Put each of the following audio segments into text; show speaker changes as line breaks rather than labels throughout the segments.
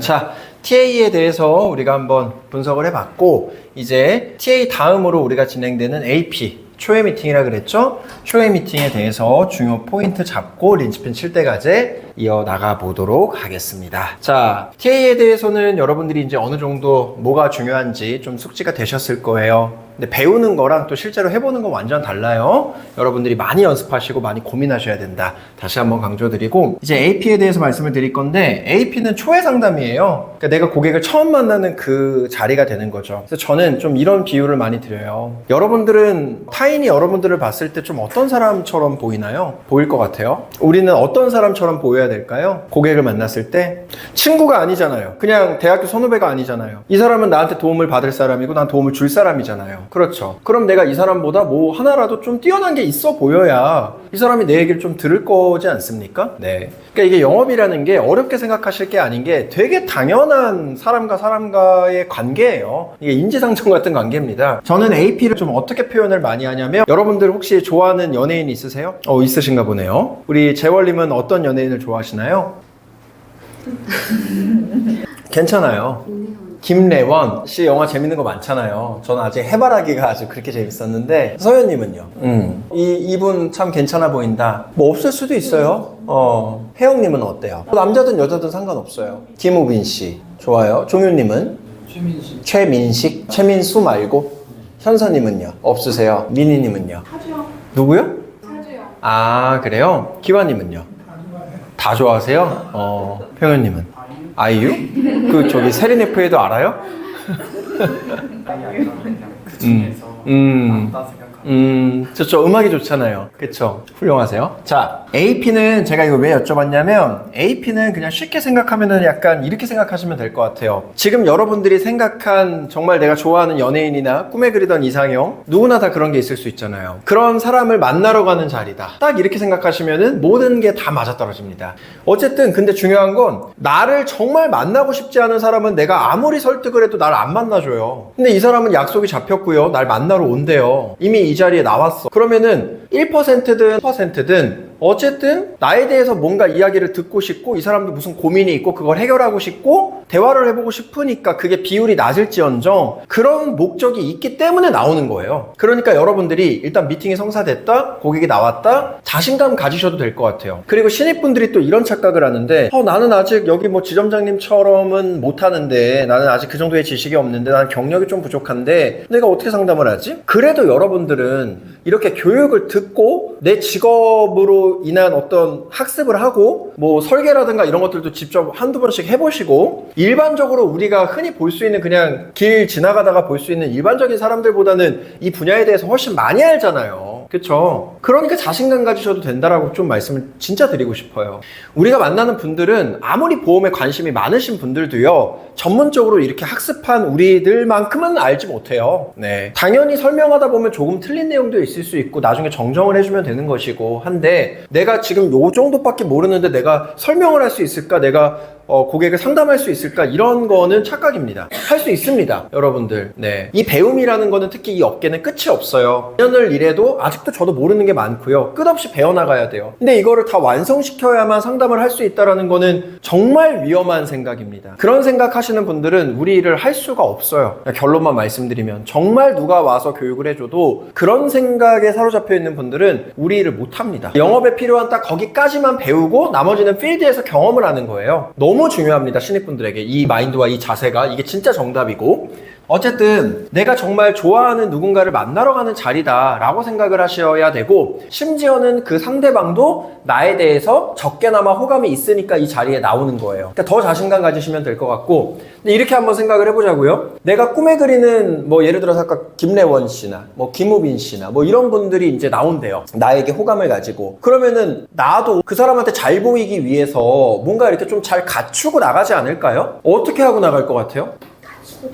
자, TA에 대해서 우리가 한번 분석을 해봤고, 이제 TA 다음으로 우리가 진행되는 AP, 초회 미팅이라 그랬죠? 초회 미팅에 대해서 중요 포인트 잡고 린치핀 칠 때까지 이어나가 보도록 하겠습니다. 자, TA에 대해서는 여러분들이 이제 어느 정도 뭐가 중요한지 좀 숙지가 되셨을 거예요. 근데 배우는 거랑 또 실제로 해보는 건 완전 달라요. 여러분들이 많이 연습하시고 많이 고민하셔야 된다. 다시 한번 강조드리고, 이제 AP에 대해서 말씀을 드릴 건데, AP는 초회 상담이에요. 그러니까 내가 고객을 처음 만나는 그 자리가 되는 거죠. 그래서 저는 좀 이런 비유를 많이 드려요. 여러분들은 타인이 여러분들을 봤을 때 좀 어떤 사람처럼 보이나요? 보일 것 같아요. 우리는 어떤 사람처럼 보여야 될까요? 고객을 만났을 때 친구가 아니잖아요. 그냥 대학교 선후배가 아니잖아요. 이 사람은 나한테 도움을 받을 사람이고 난 도움을 줄 사람이잖아요. 그렇죠. 그럼 내가 이 사람보다 뭐 하나라도 좀 뛰어난 게 있어 보여야 이 사람이 내 얘기를 좀 들을 거지 않습니까? 네. 그러니까 이게 영업이라는 게 어렵게 생각하실 게 아닌 게 되게 당연한 사람과 사람과의 관계예요. 이게 인지상정 같은 관계입니다. 저는 AP를 좀 어떻게 표현을 많이 하냐면, 여러분들 혹시 좋아하는 연예인 있으세요? 있으신가 보네요. 우리 재월님은 어떤 연예인을 좋아하시나요? 괜찮아요. 김래원 씨 영화 재밌는 거 많잖아요. 저는 아직 해바라기가 아주 그렇게 재밌었는데, 서현님은요? 이분 참 괜찮아 보인다. 뭐 없을 수도 있어요. 혜영님은 어때요? 남자든 여자든 상관없어요. 김우빈 씨 좋아요. 종윤님은? 최민식. 최민수 말고? 현서님은요? 없으세요? 미니님은요?
하죠.
누구요?
하죠.
아, 그래요? 기환님은요? 다 좋아하세요? 평현님은? 아이유? 그 저기 세린F에도 알아요?
그 중에서 맞다 생각하는.
저 음악이 좋잖아요. 그쵸? 훌륭하세요. 자, AP는 제가 이거 왜 여쭤봤냐면, AP는 그냥 쉽게 생각하면은 약간 이렇게 생각하시면 될 것 같아요. 지금 여러분들이 생각한 정말 내가 좋아하는 연예인이나 꿈에 그리던 이상형, 누구나 다 그런 게 있을 수 있잖아요. 그런 사람을 만나러 가는 자리다. 딱 이렇게 생각하시면은 모든 게 다 맞아떨어집니다. 어쨌든 근데 중요한 건, 나를 정말 만나고 싶지 않은 사람은 내가 아무리 설득을 해도 나를 안 만나줘요. 근데 이 사람은 약속이 잡혔고요. 날 만나러 온대요. 이미 이 자리에 나왔어. 그러면은 1%든 1%든 어쨌든 나에 대해서 뭔가 이야기를 듣고 싶고, 이 사람도 무슨 고민이 있고 그걸 해결하고 싶고 대화를 해보고 싶으니까 그게 비율이 낮을지언정 그런 목적이 있기 때문에 나오는 거예요. 그러니까 여러분들이 일단 미팅이 성사됐다, 고객이 나왔다, 자신감 가지셔도 될 것 같아요. 그리고 신입분들이 또 이런 착각을 하는데, 나는 아직 여기 뭐 지점장님처럼은 못하는데, 나는 아직 그 정도의 지식이 없는데, 나는 경력이 좀 부족한데 내가 어떻게 상담을 하지? 그래도 여러분들은 이렇게 교육을 듣고 내 직업으로 인한 어떤 학습을 하고, 뭐 설계라든가 이런 것들도 직접 한두 번씩 해보시고, 일반적으로 우리가 흔히 볼 수 있는, 그냥 길 지나가다가 볼 수 있는 일반적인 사람들보다는 이 분야에 대해서 훨씬 많이 알잖아요. 그쵸? 그러니까 자신감 가지셔도 된다라고 좀 말씀을 진짜 드리고 싶어요. 우리가 만나는 분들은 아무리 보험에 관심이 많으신 분들도요, 전문적으로 이렇게 학습한 우리들만큼은 알지 못해요. 네. 당연히 설명하다 보면 조금 틀린 내용도 있을 수 있고 나중에 정정을 해주면 되는 것이고 한데, 내가 지금 요 정도밖에 모르는데 내가 설명을 할 수 있을까? 내가 고객을 상담할 수 있을까? 이런 거는 착각입니다. 할 수 있습니다, 여러분들. 네. 이 배움이라는 거는 특히 이 업계는 끝이 없어요. 년을 일해도 아직도 저도 모르는 게 많고요. 끝없이 배워나가야 돼요. 근데 이거를 다 완성시켜야만 상담을 할 수 있다는 거는 정말 위험한 생각입니다. 그런 생각하시는 분들은 우리 일을 할 수가 없어요. 결론만 말씀드리면, 정말 누가 와서 교육을 해줘도 그런 생각에 사로잡혀 있는 분들은 우리 일을 못합니다. 영업에 필요한 딱 거기까지만 배우고 나머지는 필드에서 경험을 하는 거예요. 너무 중요합니다, 신입분들에게. 이 마인드와 이 자세가, 이게 진짜 정답이고. 어쨌든 내가 정말 좋아하는 누군가를 만나러 가는 자리다 라고 생각을 하셔야 되고, 심지어는 그 상대방도 나에 대해서 적게나마 호감이 있으니까 이 자리에 나오는 거예요. 그러니까 더 자신감 가지시면 될 것 같고, 근데 이렇게 한번 생각을 해보자고요. 내가 꿈에 그리는 뭐 예를 들어서 아까 김래원 씨나 뭐 김우빈 씨나 뭐 이런 분들이 이제 나온대요. 나에게 호감을 가지고. 그러면은 나도 그 사람한테 잘 보이기 위해서 뭔가 이렇게 좀 잘 갖추고 나가지 않을까요? 어떻게 하고 나갈 것 같아요?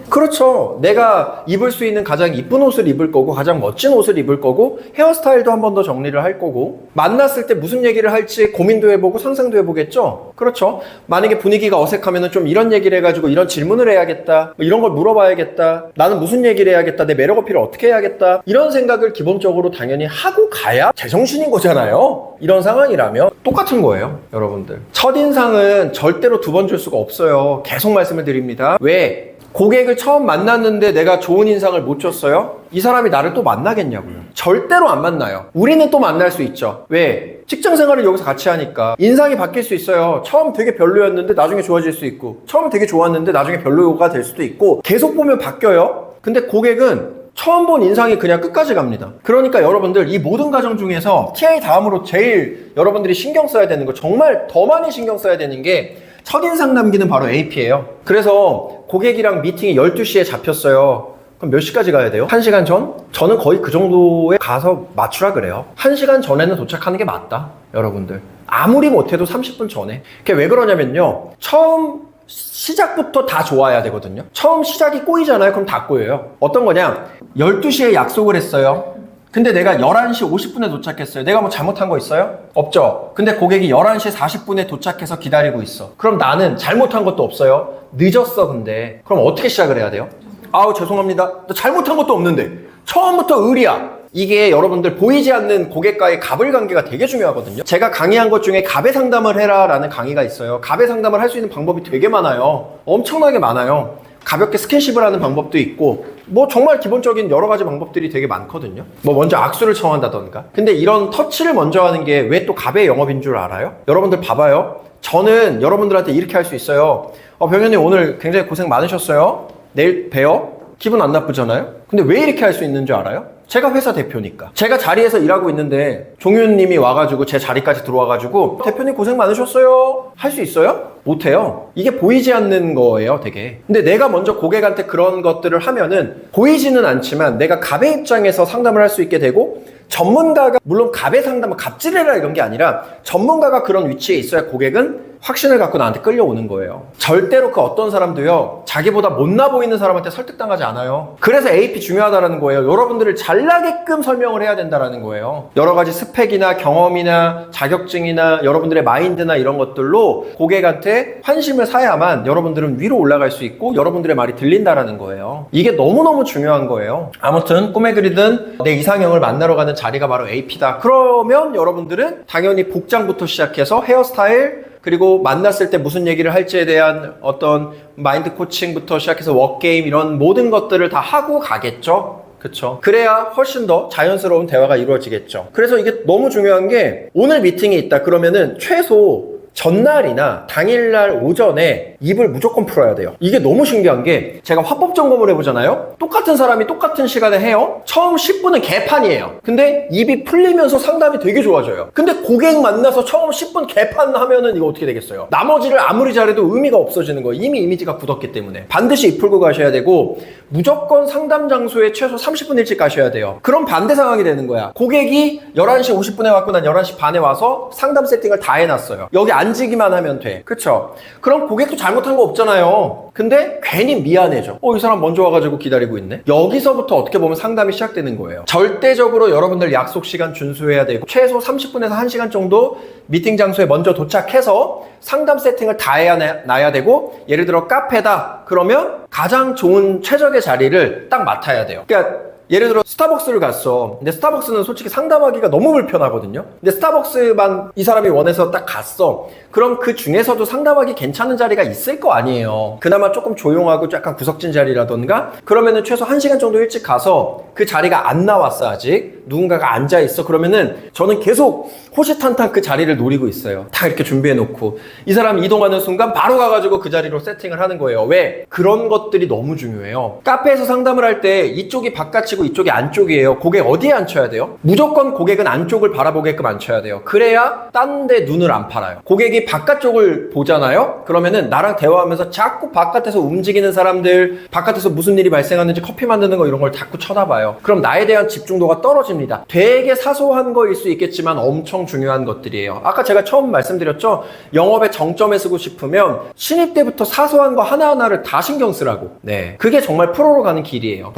그렇죠. 내가 입을 수 있는 가장 이쁜 옷을 입을 거고 가장 멋진 옷을 입을 거고 헤어스타일도 한 번 더 정리를 할 거고 만났을 때 무슨 얘기를 할지 고민도 해보고 상상도 해보겠죠. 그렇죠. 만약에 분위기가 어색하면 좀 이런 얘기를 해가지고 이런 질문을 해야겠다, 뭐 이런 걸 물어봐야겠다, 나는 무슨 얘기를 해야겠다, 내 매력 어필을 어떻게 해야겠다, 이런 생각을 기본적으로 당연히 하고 가야 제정신인 거잖아요. 이런 상황이라면 똑같은 거예요, 여러분들. 첫인상은 절대로 두 번 줄 수가 없어요. 계속 말씀을 드립니다. 왜? 고객을 처음 만났는데 내가 좋은 인상을 못 줬어요? 이 사람이 나를 또 만나겠냐고요. 절대로 안 만나요. 우리는 또 만날 수 있죠. 왜? 직장 생활을 여기서 같이 하니까 인상이 바뀔 수 있어요. 처음 되게 별로였는데 나중에 좋아질 수 있고, 처음 되게 좋았는데 나중에 별로가 될 수도 있고, 계속 보면 바뀌어요. 근데 고객은 처음 본 인상이 그냥 끝까지 갑니다. 그러니까 여러분들 이 모든 과정 중에서 TI 다음으로 제일 여러분들이 신경 써야 되는 거, 정말 더 많이 신경 써야 되는 게 첫인상 남기는 바로 AP예요. 그래서 고객이랑 미팅이 12시에 잡혔어요. 그럼 몇 시까지 가야 돼요? 1시간 전? 저는 거의 그 정도에 가서 맞추라 그래요. 1시간 전에는 도착하는 게 맞다, 여러분들. 아무리 못해도 30분 전에. 그게 왜 그러냐면요, 처음 시작부터 다 좋아야 되거든요. 처음 시작이 꼬이잖아요. 그럼 다 꼬여요. 어떤 거냐, 12시에 약속을 했어요. 근데 내가 11시 50분에 도착했어요. 내가 뭐 잘못한 거 있어요? 없죠. 근데 고객이 11시 40분에 도착해서 기다리고 있어. 그럼 나는 잘못한 것도 없어요. 늦었어. 근데 그럼 어떻게 시작을 해야 돼요? 아우 죄송합니다, 나 잘못한 것도 없는데. 처음부터 의리야. 이게 여러분들 보이지 않는 고객과의 갑을 관계가 되게 중요하거든요. 제가 강의한 것 중에 갑의 상담을 해라 라는 강의가 있어요. 갑의 상담을 할 수 있는 방법이 되게 많아요. 엄청나게 많아요. 가볍게 스킨십을 하는 방법도 있고, 뭐 정말 기본적인 여러 가지 방법들이 되게 많거든요. 뭐 먼저 악수를 청한다던가. 근데 이런 터치를 먼저 하는 게 왜 또 갑의 영업인 줄 알아요? 여러분들 봐봐요. 저는 여러분들한테 이렇게 할 수 있어요. 병현님 오늘 굉장히 고생 많으셨어요. 내일 봬요. 기분 안 나쁘잖아요. 근데 왜 이렇게 할 수 있는 줄 알아요? 제가 회사 대표니까. 제가 자리에서 일하고 있는데 종윤님이 와가지고 제 자리까지 들어와가지고 대표님 고생 많으셨어요 할 수 있어요? 못해요. 이게 보이지 않는 거예요, 되게. 근데 내가 먼저 고객한테 그런 것들을 하면은 보이지는 않지만 내가 갑의 입장에서 상담을 할 수 있게 되고, 전문가가, 물론 갑의 상담은 갑질해라 이런 게 아니라 전문가가 그런 위치에 있어야 고객은 확신을 갖고 나한테 끌려오는 거예요. 절대로 그 어떤 사람도요, 자기보다 못나 보이는 사람한테 설득당하지 않아요. 그래서 AP 중요하다는 거예요. 여러분들을 잘나게끔 설명을 해야 된다는 거예요. 여러 가지 스펙이나 경험이나 자격증이나 여러분들의 마인드나 이런 것들로 고객한테 환심을 사야만 여러분들은 위로 올라갈 수 있고 여러분들의 말이 들린다는 거예요. 이게 너무너무 중요한 거예요. 아무튼 꿈에 그리든 내 이상형을 만나러 가는 자리가 바로 AP다. 그러면 여러분들은 당연히 복장부터 시작해서 헤어스타일, 그리고 만났을 때 무슨 얘기를 할지에 대한 어떤 마인드 코칭부터 시작해서 워게임, 이런 모든 것들을 다 하고 가겠죠. 그쵸? 그래야 훨씬 더 자연스러운 대화가 이루어지겠죠. 그래서 이게 너무 중요한 게, 오늘 미팅이 있다 그러면은 최소 전날이나 당일날 오전에 입을 무조건 풀어야 돼요. 이게 너무 신기한 게, 제가 화법 점검을 해보잖아요. 똑같은 사람이 똑같은 시간에 해요. 처음 10분은 개판이에요. 근데 입이 풀리면서 상담이 되게 좋아져요. 근데 고객 만나서 처음 10분 개판 하면은 이거 어떻게 되겠어요? 나머지를 아무리 잘해도 의미가 없어지는 거예요. 이미 이미지가 굳었기 때문에. 반드시 입 풀고 가셔야 되고, 무조건 상담 장소에 최소 30분 일찍 가셔야 돼요. 그럼 반대 상황이 되는 거야. 고객이 11시 50분에 왔고 난 11시 반에 와서 상담 세팅을 다 해놨어요. 여기 앉기만 하면 돼. 그쵸? 그럼 고객도 잘못한 거 없잖아요. 근데 괜히 미안해져. 이 사람 먼저 와가지고 기다리고 있네. 여기서부터 어떻게 보면 상담이 시작되는 거예요. 절대적으로 여러분들 약속 시간 준수해야 되고, 최소 30분에서 1시간 정도 미팅 장소에 먼저 도착해서 상담 세팅을 다 해놔야 되고, 예를 들어 카페다 그러면 가장 좋은 최적의 자리를 딱 맡아야 돼요. 그러니까 예를 들어 스타벅스를 갔어. 근데 스타벅스는 솔직히 상담하기가 너무 불편하거든요. 근데 스타벅스만 이 사람이 원해서 딱 갔어. 그럼 그 중에서도 상담하기 괜찮은 자리가 있을 거 아니에요. 그나마 조금 조용하고 약간 구석진 자리라던가, 그러면은 최소 1시간 정도 일찍 가서, 그 자리가 안 나왔어 아직, 누군가가 앉아 있어. 그러면은 저는 계속 호시탄탄 그 자리를 노리고 있어요. 다 이렇게 준비해 놓고 이 사람이 이동하는 순간 바로 가가지고 그 자리로 세팅을 하는 거예요. 왜? 그런 것들이 너무 중요해요. 카페에서 상담을 할 때 이쪽이 바깥이 치고 이쪽이 안쪽이에요. 고객 어디에 앉혀야 돼요? 무조건 고객은 안쪽을 바라보게끔 앉혀야 돼요. 그래야 딴 데 눈을 안 팔아요. 고객이 바깥쪽을 보잖아요? 그러면은 나랑 대화하면서 자꾸 바깥에서 움직이는 사람들, 바깥에서 무슨 일이 발생하는지 커피 만드는 거 이런 걸 자꾸 쳐다봐요. 그럼 나에 대한 집중도가 떨어집니다. 되게 사소한 거일 수 있겠지만 엄청 중요한 것들이에요. 아까 제가 처음 말씀드렸죠? 영업에 정점에 쓰고 싶으면 신입 때부터 사소한 거 하나하나를 다 신경 쓰라고. 네, 그게 정말 프로로 가는 길이에요.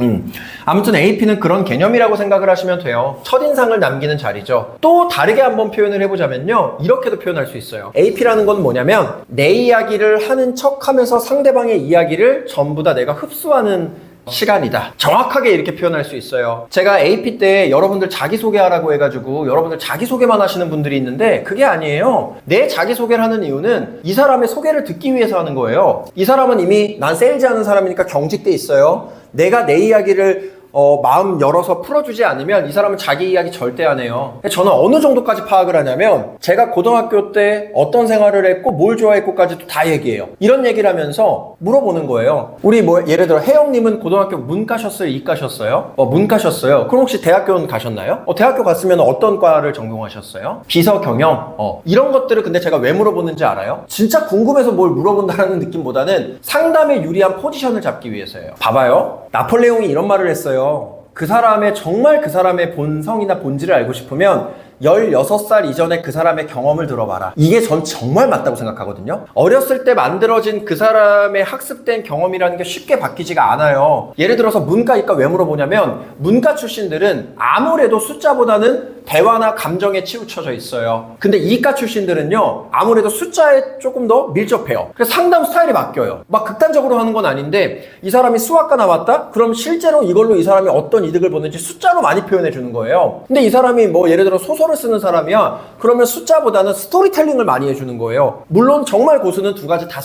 아무튼 AP는 그런 개념이라고 생각을 하시면 돼요. 첫인상을 남기는 자리죠. 또 다르게 한번 표현을 해보자면요, 이렇게도 표현할 수 있어요. AP라는 건 뭐냐면 내 이야기를 하는 척하면서 상대방의 이야기를 전부 다 내가 흡수하는 시간이다. 정확하게 이렇게 표현할 수 있어요. 제가 AP 때 여러분들 자기소개하라고 해가지고 여러분들 자기소개만 하시는 분들이 있는데 그게 아니에요. 내 자기소개를 하는 이유는 이 사람의 소개를 듣기 위해서 하는 거예요. 이 사람은 이미 난 세일즈 하는 사람이니까 경직돼 있어요. 내가 내 이야기를 마음 열어서 풀어주지 않으면 이 사람은 자기 이야기 절대 안 해요. 저는 어느 정도까지 파악을 하냐면 제가 고등학교 때 어떤 생활을 했고 뭘 좋아했고까지도 다 얘기해요. 이런 얘기를 하면서 물어보는 거예요. 우리 뭐 예를 들어 혜영님은 고등학교 문 가셨어요? 이 가셨어요? 문 가셨어요. 그럼 혹시 대학교는 가셨나요? 대학교 갔으면 어떤 과를 전공하셨어요? 비서 경영? 이런 것들을 근데 제가 왜 물어보는지 알아요? 진짜 궁금해서 뭘 물어본다는 느낌보다는 상담에 유리한 포지션을 잡기 위해서예요. 봐봐요. 나폴레옹이 이런 말을 했어요. 그 사람의 본성이나 본질을 알고 싶으면 16살 이전에 그 사람의 경험을 들어봐라. 이게 전 정말 맞다고 생각하거든요. 어렸을 때 만들어진 그 사람의 학습된 경험이라는 게 쉽게 바뀌지가 않아요. 예를 들어서 문과, 이과 왜 물어보냐면 문과 출신들은 아무래도 숫자보다는 대화나 감정에 치우쳐져 있어요. 근데 이과 출신들은요, 아무래도 숫자에 조금 더 밀접해요. 그래서 상담 스타일이 바뀌어요. 막 극단적으로 하는 건 아닌데 이 사람이 수학과 나왔다? 그럼 실제로 이걸로 이 사람이 어떤 이득을 보는지 숫자로 많이 표현해 주는 거예요. 근데 이 사람이 뭐 예를 들어 소설을 쓰는 사람이야. 그러면 숫자보다는 스토리텔링을 많이 해주는 거예요. 물론 정말 고수는 두 가지 다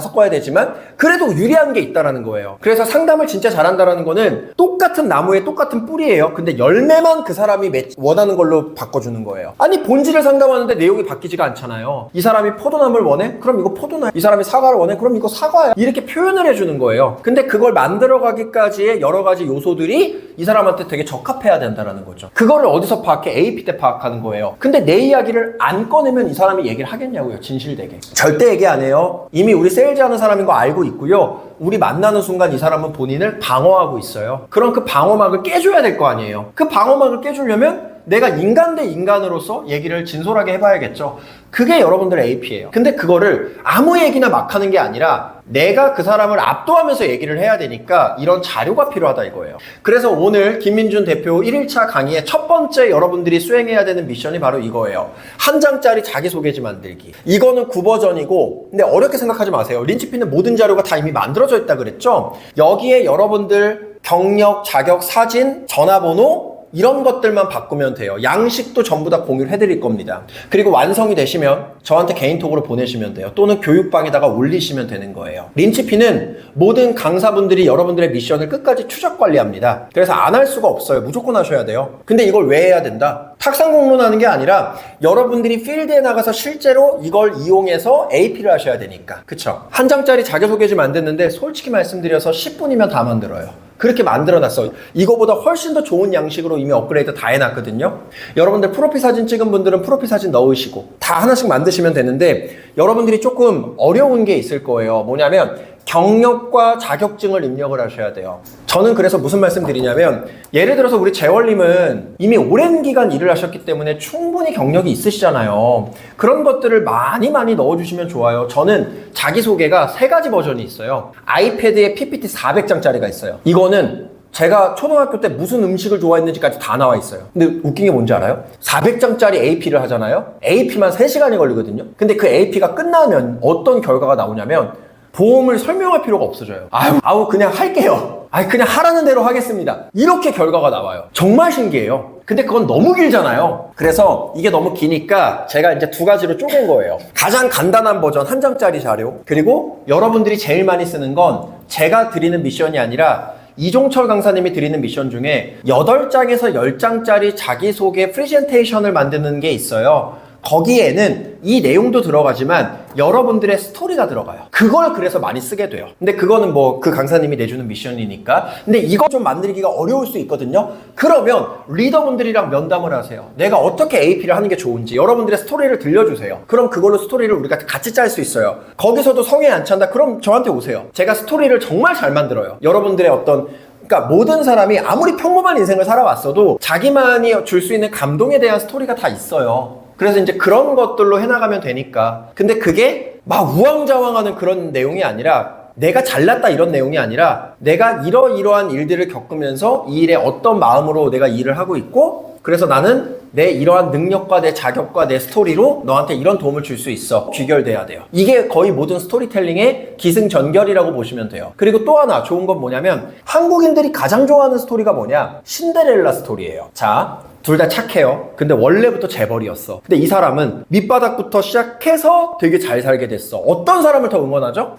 섞어야 되지만 그래도 유리한 게 있다라는 거예요. 그래서 상담을 진짜 잘한다라는 거는 똑같은 나무에 똑같은 뿌리예요. 근데 열매만 그 사람이 원하는 걸로 바꿔주는 거예요. 아니 본질을 상담하는데 내용이 바뀌지가 않잖아요. 이 사람이 포도나무를 원해? 그럼 이거 포도나무. 이 사람이 사과를 원해? 그럼 이거 사과야. 이렇게 표현을 해주는 거예요. 근데 그걸 만들어가기까지의 여러 가지 요소들이 이 사람한테 되게 적합해야 된다는 거죠. 그거를 어디서 파악해? AP 때 파악하는 거예요. 근데 내 이야기를 안 꺼내면 이 사람이 얘기를 하겠냐고요. 진실되게. 절대 얘기 안 해요. 이미 우리 세일즈 하는 사람인 거 알고 있고요. 우리 만나는 순간 이 사람은 본인을 방어하고 있어요. 그럼 그 방어막을 깨줘야 될 거 아니에요. 그 방어막을 깨주려면 내가 인간 대 인간으로서 얘기를 진솔하게 해봐야겠죠. 그게 여러분들의 AP예요. 근데 그거를 아무 얘기나 막 하는 게 아니라 내가 그 사람을 압도하면서 얘기를 해야 되니까 이런 자료가 필요하다 이거예요. 그래서 오늘 김민준 대표 1일차 강의의 첫 번째 여러분들이 수행해야 되는 미션이 바로 이거예요. 한 장짜리 자기소개지 만들기. 이거는 9버전이고 근데 어렵게 생각하지 마세요. 린치피는 모든 자료가 다 이미 만들어져 있다 그랬죠. 여기에 여러분들 경력, 자격, 사진, 전화번호 이런 것들만 바꾸면 돼요. 양식도 전부 다 공유를 해드릴 겁니다. 그리고 완성이 되시면 저한테 개인톡으로 보내시면 돼요. 또는 교육방에다가 올리시면 되는 거예요. 린치피는 모든 강사분들이 여러분들의 미션을 끝까지 추적 관리합니다. 그래서 안 할 수가 없어요. 무조건 하셔야 돼요. 근데 이걸 왜 해야 된다? 탁상 공론하는 게 아니라 여러분들이 필드에 나가서 실제로 이걸 이용해서 AP를 하셔야 되니까. 그쵸? 한 장짜리 자기소개지 만드는데 솔직히 말씀드려서 10분이면 다 만들어요. 그렇게 만들어놨어요. 이거보다 훨씬 더 좋은 양식으로 이미 업그레이드 다 해놨거든요. 여러분들 프로필 사진 찍은 분들은 프로필 사진 넣으시고 다 하나씩 만드시면 되는데 여러분들이 조금 어려운 게 있을 거예요. 뭐냐면 경력과 자격증을 입력을 하셔야 돼요. 저는 그래서 무슨 말씀 드리냐면 예를 들어서 우리 재월님은 이미 오랜 기간 일을 하셨기 때문에 충분히 경력이 있으시잖아요. 그런 것들을 많이 넣어주시면 좋아요. 저는 자기소개가 3가지 버전이 있어요. 아이패드에 PPT 400장짜리가 있어요. 이거는 제가 초등학교 때 무슨 음식을 좋아했는지까지 다 나와 있어요. 근데 웃긴 게 뭔지 알아요? 400장짜리 AP를 하잖아요. AP만 3시간이 걸리거든요. 근데 그 AP가 끝나면 어떤 결과가 나오냐면 보험을 설명할 필요가 없어져요. 아우 그냥 할게요. 그냥 하라는 대로 하겠습니다. 이렇게 결과가 나와요. 정말 신기해요. 근데 그건 너무 길잖아요. 그래서 이게 너무 기니까 제가 이제 2가지로 쪼갠 거예요. 가장 간단한 버전 1장짜리 자료, 그리고 여러분들이 제일 많이 쓰는 건 제가 드리는 미션이 아니라 이종철 강사님이 드리는 미션 중에 8장에서 10장짜리 자기소개 프레젠테이션을 만드는 게 있어요. 거기에는 이 내용도 들어가지만 여러분들의 스토리가 들어가요. 그걸 그래서 많이 쓰게 돼요. 근데 그거는 뭐 그 강사님이 내주는 미션이니까. 근데 이거 좀 만들기가 어려울 수 있거든요. 그러면 리더분들이랑 면담을 하세요. 내가 어떻게 AP를 하는 게 좋은지 여러분들의 스토리를 들려주세요. 그럼 그걸로 스토리를 우리가 같이 짤 수 있어요. 거기서도 성에 안 찬다? 그럼 저한테 오세요. 제가 스토리를 정말 잘 만들어요. 여러분들의 어떤 그러니까 모든 사람이 아무리 평범한 인생을 살아왔어도 자기만이 줄 수 있는 감동에 대한 스토리가 다 있어요. 그래서 이제 그런 것들로 해나가면 되니까. 근데 그게 막 우왕좌왕하는 그런 내용이 아니라 내가 잘났다 이런 내용이 아니라 내가 이러이러한 일들을 겪으면서 이 일에 어떤 마음으로 내가 일을 하고 있고 그래서 나는 내 이러한 능력과 내 자격과 내 스토리로 너한테 이런 도움을 줄 수 있어. 귀결돼야 돼요. 이게 거의 모든 스토리텔링의 기승전결이라고 보시면 돼요. 그리고 또 하나 좋은 건 뭐냐면 한국인들이 가장 좋아하는 스토리가 뭐냐? 신데렐라 스토리예요. 자, 둘 다 착해요. 근데 원래부터 재벌이었어. 근데 이 사람은 밑바닥부터 시작해서 되게 잘 살게 됐어. 어떤 사람을 더 응원하죠?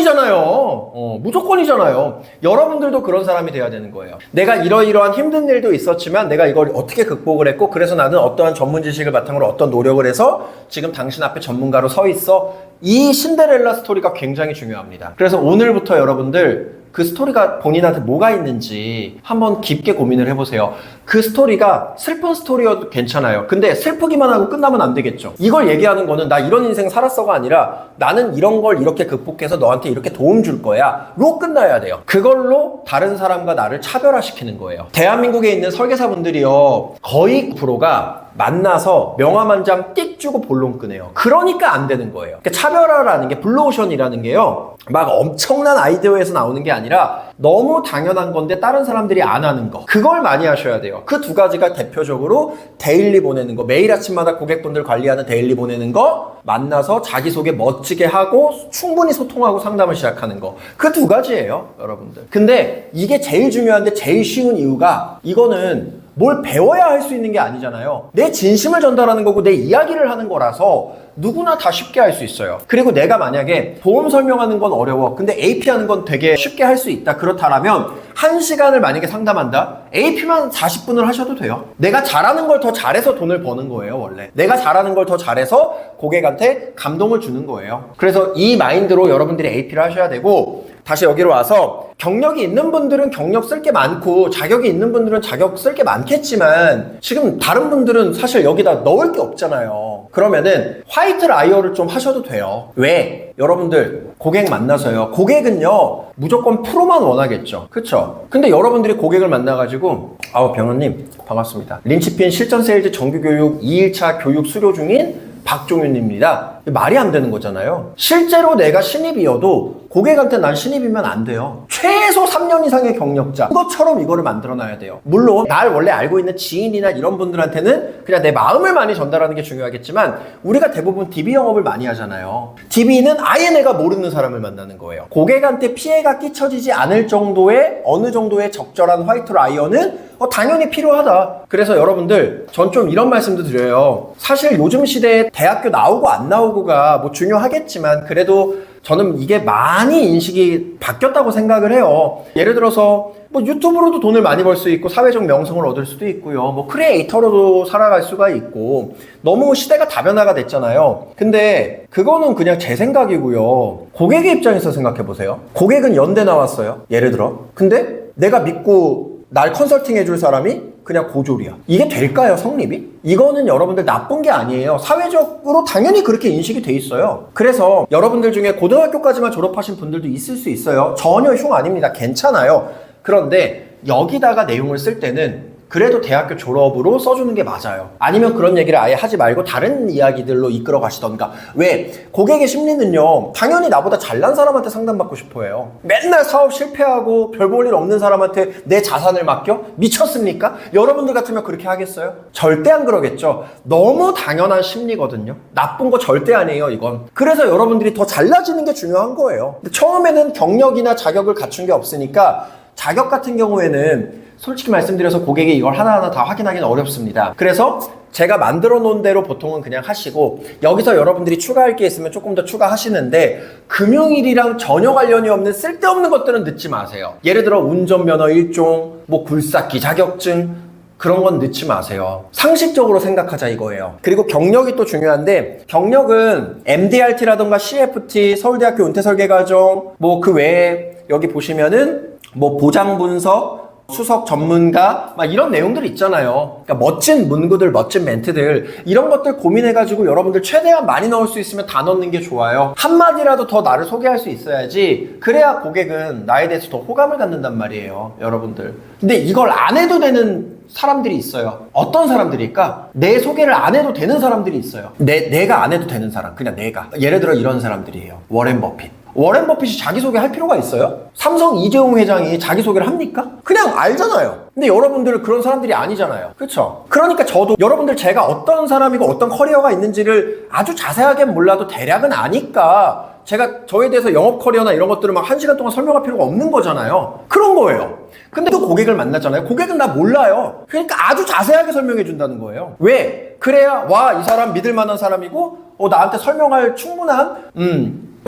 무조건이잖아요. 무조건이잖아요. 여러분들도 그런 사람이 돼야 되는 거예요. 내가 이러이러한 힘든 일도 있었지만 내가 이걸 어떻게 극복을 했고 그래서 나는 어떠한 전문 지식을 바탕으로 어떤 노력을 해서 지금 당신 앞에 전문가로 서 있어. 이 신데렐라 스토리가 굉장히 중요합니다. 그래서 오늘부터 여러분들 그 스토리가 본인한테 뭐가 있는지 한번 깊게 고민을 해보세요. 그 스토리가 슬픈 스토리여도 괜찮아요. 근데 슬프기만 하고 끝나면 안 되겠죠. 이걸 얘기하는 거는 나 이런 인생 살았어가 아니라 나는 이런 걸 이렇게 극복해서 너한테 이렇게 도움 줄 거야 로 끝나야 돼요. 그걸로 다른 사람과 나를 차별화시키는 거예요. 대한민국에 있는 설계사분들이요 거의 9%가 만나서 명함 한 장 띡 주고 본론 끄네요. 그러니까 안 되는 거예요. 그러니까 차별화라는 게 블루오션이라는 게요 막 엄청난 아이디어에서 나오는 게 아니라 너무 당연한 건데 다른 사람들이 안 하는 거 그걸 많이 하셔야 돼요. 그 두 가지가 대표적으로 데일리 보내는 거 매일 아침마다 고객분들 관리하는 데일리 보내는 거 만나서 자기소개 멋지게 하고 충분히 소통하고 상담을 시작하는 거 그 두 가지예요 여러분들. 근데 이게 제일 중요한데 제일 쉬운 이유가 이거는 뭘 배워야 할 수 있는 게 아니잖아요. 내 진심을 전달하는 거고 내 이야기를 하는 거라서 누구나 다 쉽게 할 수 있어요. 그리고 내가 만약에 보험 설명하는 건 어려워. 근데 AP 하는 건 되게 쉽게 할 수 있다. 그렇다면 1시간을 만약에 상담한다? AP만 40분을 하셔도 돼요. 내가 잘하는 걸 더 잘해서 돈을 버는 거예요, 원래. 내가 잘하는 걸 더 잘해서 고객한테 감동을 주는 거예요. 그래서 이 마인드로 여러분들이 AP를 하셔야 되고 다시 여기로 와서 경력이 있는 분들은 경력 쓸 게 많고 자격이 있는 분들은 자격 쓸 게 많겠지만 지금 다른 분들은 사실 여기다 넣을 게 없잖아요. 그러면은 화이트 라이어를 좀 하셔도 돼요. 왜? 여러분들 고객 만나서요. 고객은요 무조건 프로만 원하겠죠. 그쵸? 근데 여러분들이 고객을 만나가지고 병원님 반갑습니다. 린치핀 실전 세일즈 정규교육 2일차 교육 수료 중인 박종윤입니다. 말이 안 되는 거잖아요. 실제로 내가 신입이어도 고객한테 난 신입이면 안 돼요. 최소 3년 이상의 경력자. 그것처럼 이거를 만들어놔야 돼요. 물론 날 원래 알고 있는 지인이나 이런 분들한테는 그냥 내 마음을 많이 전달하는 게 중요하겠지만 우리가 대부분 DB 영업을 많이 하잖아요. DB는 아예 내가 모르는 사람을 만나는 거예요. 고객한테 피해가 끼쳐지지 않을 정도의 어느 정도의 적절한 화이트 라이어는 당연히 필요하다. 그래서 여러분들 전 좀 이런 말씀도 드려요. 사실 요즘 시대에 대학교 나오고 안 나오고가 뭐 중요하겠지만 그래도 저는 이게 많이 인식이 바뀌었다고 생각을 해요. 예를 들어서 뭐 유튜브로도 돈을 많이 벌 수 있고 사회적 명성을 얻을 수도 있고요. 뭐 크리에이터로도 살아갈 수가 있고 너무 시대가 다변화가 됐잖아요. 근데 그거는 그냥 제 생각이고요. 고객의 입장에서 생각해 보세요. 고객은 연대 나왔어요. 예를 들어. 근데 내가 믿고 날 컨설팅 해줄 사람이 그냥 고졸이야. 이게 될까요, 성립이? 이거는 여러분들 나쁜 게 아니에요. 사회적으로 당연히 그렇게 인식이 돼 있어요. 그래서 여러분들 중에 고등학교까지만 졸업하신 분들도 있을 수 있어요. 전혀 흉 아닙니다. 괜찮아요. 그런데 여기다가 내용을 쓸 때는 그래도 대학교 졸업으로 써주는 게 맞아요. 아니면 그런 얘기를 아예 하지 말고 다른 이야기들로 이끌어 가시던가. 왜? 고객의 심리는요 당연히 나보다 잘난 사람한테 상담받고 싶어 해요. 맨날 사업 실패하고 별 볼 일 없는 사람한테 내 자산을 맡겨? 미쳤습니까? 여러분들 같으면 그렇게 하겠어요? 절대 안 그러겠죠. 너무 당연한 심리거든요. 나쁜 거 절대 아니에요, 이건. 그래서 여러분들이 더 잘나지는 게 중요한 거예요. 근데 처음에는 경력이나 자격을 갖춘 게 없으니까 자격 같은 경우에는 솔직히 말씀드려서 고객이 이걸 하나하나 다 확인하기는 어렵습니다. 그래서 제가 만들어 놓은 대로 보통은 그냥 하시고 여기서 여러분들이 추가할 게 있으면 조금 더 추가하시는데 금융일이랑 전혀 관련이 없는 쓸데없는 것들은 넣지 마세요. 예를 들어 운전면허 1종, 뭐 굴삭기 자격증 그런 건 넣지 마세요. 상식적으로 생각하자 이거예요. 그리고 경력이 또 중요한데 경력은 MDRT라던가 CFT, 서울대학교 은퇴설계과정 뭐 그 외에 여기 보시면은 뭐 보장분석 수석 전문가 막 이런 내용들 있잖아요. 그러니까 멋진 문구들, 멋진 멘트들 이런 것들 고민해가지고 여러분들 최대한 많이 넣을 수 있으면 다 넣는 게 좋아요. 한마디라도 더 나를 소개할 수 있어야지 그래야 고객은 나에 대해서 더 호감을 갖는단 말이에요. 여러분들. 근데 이걸 안 해도 되는 사람들이 있어요. 어떤 사람들일까? 내 소개를 안 해도 되는 사람들이 있어요. 내가 안 해도 되는 사람. 그냥 내가. 예를 들어 이런 사람들이에요. 워렌 버핏. 워렌 버핏이 자기소개 할 필요가 있어요? 삼성 이재용 회장이 자기소개를 합니까? 그냥 알잖아요. 근데 여러분들은 그런 사람들이 아니잖아요. 그렇죠? 그러니까 저도 여러분들 제가 어떤 사람이고 어떤 커리어가 있는지를 아주 자세하게 몰라도 대략은 아니까 제가 저에 대해서 영업 커리어나 이런 것들을 막 1시간 동안 설명할 필요가 없는 거잖아요. 그런 거예요. 근데 또 고객을 만나잖아요. 고객은 나 몰라요. 그러니까 아주 자세하게 설명해 준다는 거예요. 왜? 그래야 와, 이 사람 믿을 만한 사람이고 나한테 설명할 충분한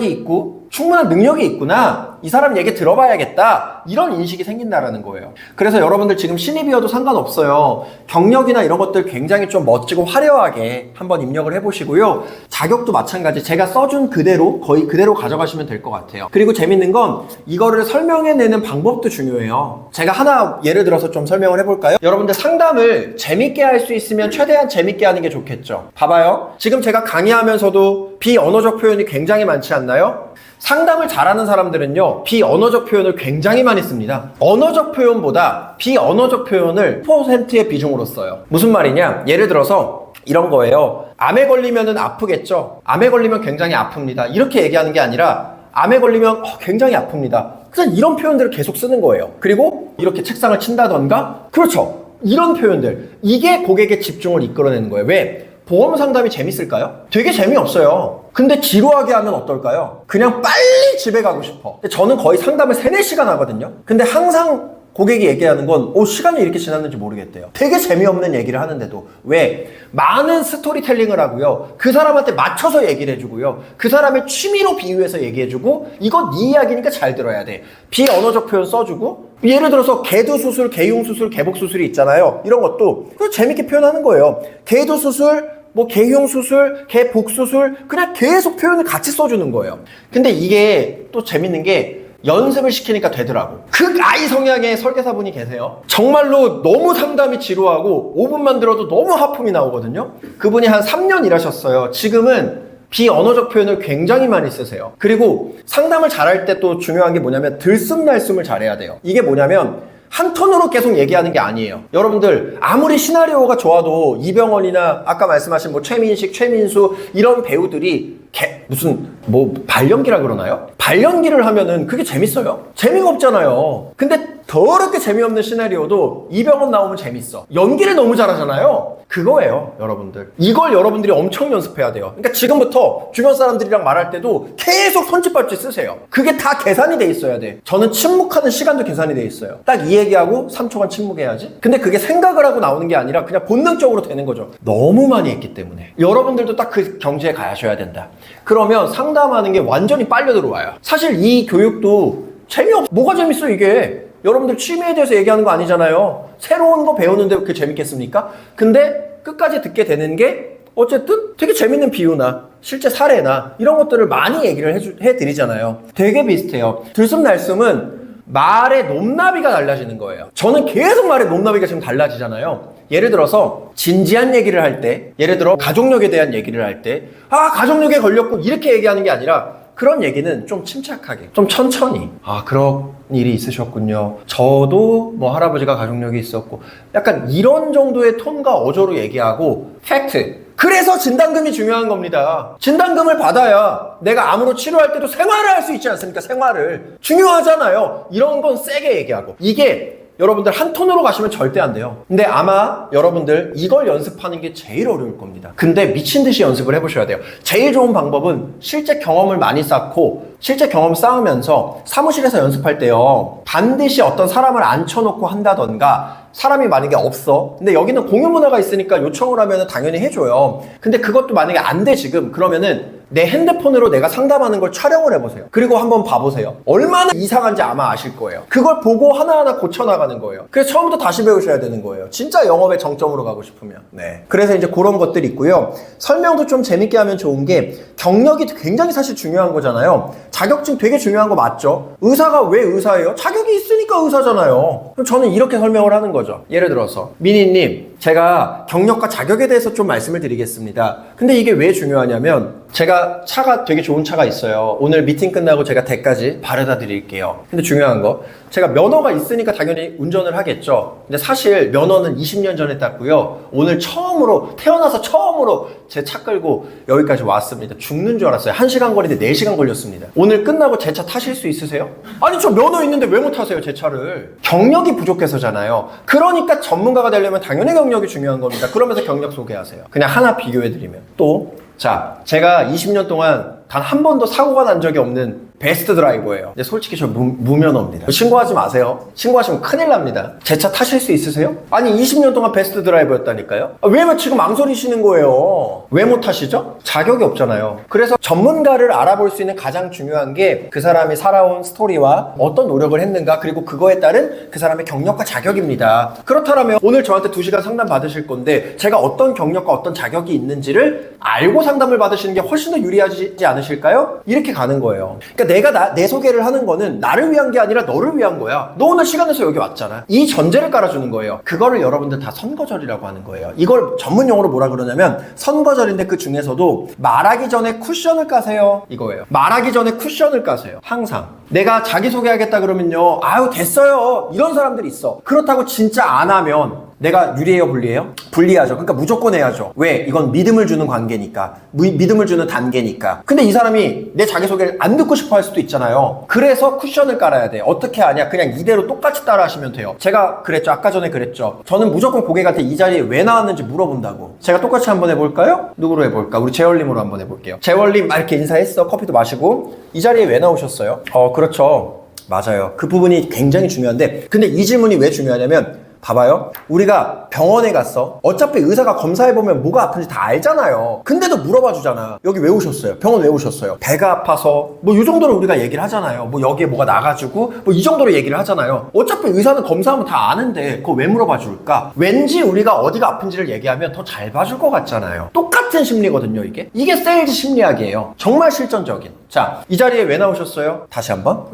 이 있고 충분한 능력이 있구나. 이 사람 얘기 들어봐야겠다. 이런 인식이 생긴다라는 거예요. 그래서 여러분들 지금 신입이어도 상관없어요. 경력이나 이런 것들 굉장히 좀 멋지고 화려하게 한번 입력을 해보시고요. 자격도 마찬가지. 제가 써준 그대로 거의 그대로 가져가시면 될 것 같아요. 그리고 재밌는 건 이거를 설명해내는 방법도 중요해요. 제가 하나 예를 들어서 좀 설명을 해볼까요? 여러분들 상담을 재밌게 할 수 있으면 최대한 재밌게 하는 게 좋겠죠. 봐봐요. 지금 제가 강의하면서도 비언어적 표현이 굉장히 많지 않나요? 상담을 잘하는 사람들은요, 비언어적 표현을 굉장히 많이 씁니다. 언어적 표현보다 비언어적 표현을 10%의 비중으로 써요. 무슨 말이냐? 예를 들어서 이런 거예요. 암에 걸리면은 아프겠죠? 암에 걸리면 굉장히 아픕니다. 이렇게 얘기하는 게 아니라 암에 걸리면 굉장히 아픕니다. 그냥 이런 표현들을 계속 쓰는 거예요. 그리고 이렇게 책상을 친다던가? 그렇죠. 이런 표현들. 이게 고객의 집중을 이끌어내는 거예요. 왜? 보험 상담이 재밌을까요? 되게 재미없어요. 근데 지루하게 하면 어떨까요? 그냥 빨리 집에 가고 싶어. 저는 거의 상담을 3, 4시간 하거든요. 근데 항상 고객이 얘기하는 건 시간이 이렇게 지났는지 모르겠대요. 되게 재미없는 얘기를 하는데도. 왜? 많은 스토리텔링을 하고요. 그 사람한테 맞춰서 얘기를 해주고요. 그 사람의 취미로 비유해서 얘기해주고 이거 네 이야기니까 잘 들어야 돼. 비언어적 표현 써주고 예를 들어서 개두수술, 개흉수술, 개복수술이 있잖아요. 이런 것도 재밌게 표현하는 거예요. 개두수술, 뭐 개흉수술, 개복수술 그냥 계속 표현을 같이 써주는 거예요. 근데 이게 또 재밌는 게 연습을 시키니까 되더라고. 극아이 성향의 설계사분이 계세요. 정말로 너무 상담이 지루하고 5분만 들어도 너무 하품이 나오거든요. 그분이 한 3년 일하셨어요. 지금은 비언어적 표현을 굉장히 많이 쓰세요. 그리고 상담을 잘할 때 또 중요한 게 뭐냐면 들숨날숨을 잘해야 돼요. 이게 뭐냐면 한 톤으로 계속 얘기하는 게 아니에요. 여러분들 아무리 시나리오가 좋아도 이병헌이나 아까 말씀하신 뭐 최민식, 최민수 이런 배우들이 무슨 뭐 발연기라 그러나요? 발연기를 하면은 그게 재밌어요? 재미가 없잖아요. 근데 더럽게 재미없는 시나리오도 이병헌 나오면 재밌어. 연기를 너무 잘하잖아요. 그거예요, 여러분들. 이걸 여러분들이 엄청 연습해야 돼요. 그러니까 지금부터 주변 사람들이랑 말할 때도 계속 손짓발짓 쓰세요. 그게 다 계산이 돼 있어야 돼. 저는 침묵하는 시간도 계산이 돼 있어요. 딱 이 얘기하고 3초간 침묵해야지. 근데 그게 생각을 하고 나오는 게 아니라 그냥 본능적으로 되는 거죠. 너무 많이 했기 때문에. 여러분들도 딱 그 경지에 가셔야 된다. 그러면 상담하는 게 완전히 빨려 들어와요. 사실 이 교육도 뭐가 재밌어 이게? 여러분들 취미에 대해서 얘기하는 거 아니잖아요. 새로운 거 배우는데 그렇게 재밌겠습니까? 근데 끝까지 듣게 되는 게 어쨌든 되게 재밌는 비유나 실제 사례나 이런 것들을 많이 얘기를 해드리잖아요. 되게 비슷해요. 들숨날숨은 말의 높나비가 달라지는 거예요. 저는 계속 말의 높나비가 지금 달라지잖아요. 예를 들어서 진지한 얘기를 할 때, 예를 들어 가족력에 대한 얘기를 할 때, 가족력에 걸렸고 이렇게 얘기하는 게 아니라 그런 얘기는 좀 침착하게, 좀 천천히. 그런 일이 있으셨군요. 저도 뭐 할아버지가 가족력이 있었고 약간 이런 정도의 톤과 어조로 얘기하고 팩트. 그래서 진단금이 중요한 겁니다. 진단금을 받아야 내가 암으로 치료할 때도 생활을 할 수 있지 않습니까? 생활을. 중요하잖아요. 이런 건 세게 얘기하고. 이게 여러분들 한 톤으로 가시면 절대 안 돼요. 근데 아마 여러분들 이걸 연습하는 게 제일 어려울 겁니다. 근데 미친 듯이 연습을 해보셔야 돼요. 제일 좋은 방법은 실제 경험을 많이 쌓고 실제 경험 쌓으면서 사무실에서 연습할 때요. 반드시 어떤 사람을 앉혀놓고 한다던가 사람이 만약에 없어. 근데 여기는 공유 문화가 있으니까 요청을 하면 당연히 해줘요. 근데 그것도 만약에 안 돼 지금 그러면은 내 핸드폰으로 내가 상담하는 걸 촬영을 해보세요. 그리고 한번 봐보세요. 얼마나 이상한지 아마 아실 거예요. 그걸 보고 하나하나 고쳐나가는 거예요. 그래서 처음부터 다시 배우셔야 되는 거예요. 진짜 영업의 정점으로 가고 싶으면. 네. 그래서 이제 그런 것들이 있고요. 설명도 좀 재밌게 하면 좋은 게 경력이 굉장히 사실 중요한 거잖아요. 자격증 되게 중요한 거 맞죠? 의사가 왜 의사예요? 자격이 있으니까 의사잖아요. 그럼 저는 이렇게 설명을 하는 거죠. 예를 들어서 미니님, 제가 경력과 자격에 대해서 좀 말씀을 드리겠습니다. 근데 이게 왜 중요하냐면 제가 차가 되게 좋은 차가 있어요. 오늘 미팅 끝나고 제가 댁까지 바래다 드릴게요. 근데 중요한 거, 제가 면허가 있으니까 당연히 운전을 하겠죠. 근데 사실 면허는 20년 전에 땄고요. 오늘 태어나서 처음으로 제 차 끌고 여기까지 왔습니다. 죽는 줄 알았어요. 1시간 거리인데 4시간 걸렸습니다. 오늘 끝나고 제 차 타실 수 있으세요? 아니 저 면허 있는데 왜 못 타세요 제 차를? 경력이 부족해서잖아요. 그러니까 전문가가 되려면 당연히 경력이 중요한 겁니다. 그러면서 경력 소개하세요. 그냥 하나 비교해드리면 또 자, 제가 20년 동안 단 한 번도 사고가 난 적이 없는 베스트 드라이버예요. 근데 솔직히 저 무면허입니다. 신고하지 마세요. 신고하시면 큰일 납니다. 제 차 타실 수 있으세요? 아니 20년 동안 베스트 드라이버였다니까요. 왜 지금 망설이시는 거예요? 왜 못 타시죠? 자격이 없잖아요. 그래서 전문가를 알아볼 수 있는 가장 중요한 게 그 사람이 살아온 스토리와 어떤 노력을 했는가, 그리고 그거에 따른 그 사람의 경력과 자격입니다. 그렇다면 오늘 저한테 2시간 상담 받으실 건데 제가 어떤 경력과 어떤 자격이 있는지를 알고 상담을 받으시는 게 훨씬 더 유리하지 않으실까요? 이렇게 가는 거예요. 그러니까 내가 내 소개를 하는 거는 나를 위한 게 아니라 너를 위한 거야. 너 오늘 시간 내서 여기 왔잖아. 이 전제를 깔아주는 거예요. 그거를 여러분들 다 선거절이라고 하는 거예요. 이걸 전문 용어로 뭐라 그러냐면 선거절인데 그 중에서도 말하기 전에 쿠션을 까세요. 이거예요. 말하기 전에 쿠션을 까세요. 항상. 내가 자기소개하겠다 그러면요. 아유 됐어요. 이런 사람들이 있어. 그렇다고 진짜 안 하면 내가 유리해요, 불리해요? 불리하죠. 그러니까 무조건 해야죠. 왜? 이건 믿음을 주는 관계니까. 믿음을 주는 단계니까. 근데 이 사람이 내 자기소개를 안 듣고 싶어 할 수도 있잖아요. 그래서 쿠션을 깔아야 돼. 어떻게 하냐? 그냥 이대로 똑같이 따라 하시면 돼요. 제가 그랬죠. 아까 전에 그랬죠. 저는 무조건 고객한테 이 자리에 왜 나왔는지 물어본다고. 제가 똑같이 한번 해볼까요? 누구로 해볼까? 우리 재월님으로 한번 해볼게요. 재월님, 이렇게 인사했어. 커피도 마시고. 이 자리에 왜 나오셨어요? 그렇죠. 맞아요. 그 부분이 굉장히 중요한데, 근데 이 질문이 왜 중요하냐면 봐봐요. 우리가 병원에 갔어. 어차피 의사가 검사해보면 뭐가 아픈지 다 알잖아요. 근데도 물어봐 주잖아. 여기 왜 오셨어요? 병원 왜 오셨어요? 배가 아파서 뭐 이 정도로 우리가 얘기를 하잖아요. 뭐 여기에 뭐가 나가지고 뭐 이 정도로 얘기를 하잖아요. 어차피 의사는 검사하면 다 아는데 그거 왜 물어봐 줄까? 왠지 우리가 어디가 아픈지를 얘기하면 더 잘 봐줄 것 같잖아요. 똑같은 심리거든요, 이게. 이게 세일즈 심리학이에요. 정말 실전적인. 자, 이 자리에 왜 나오셨어요? 다시 한번.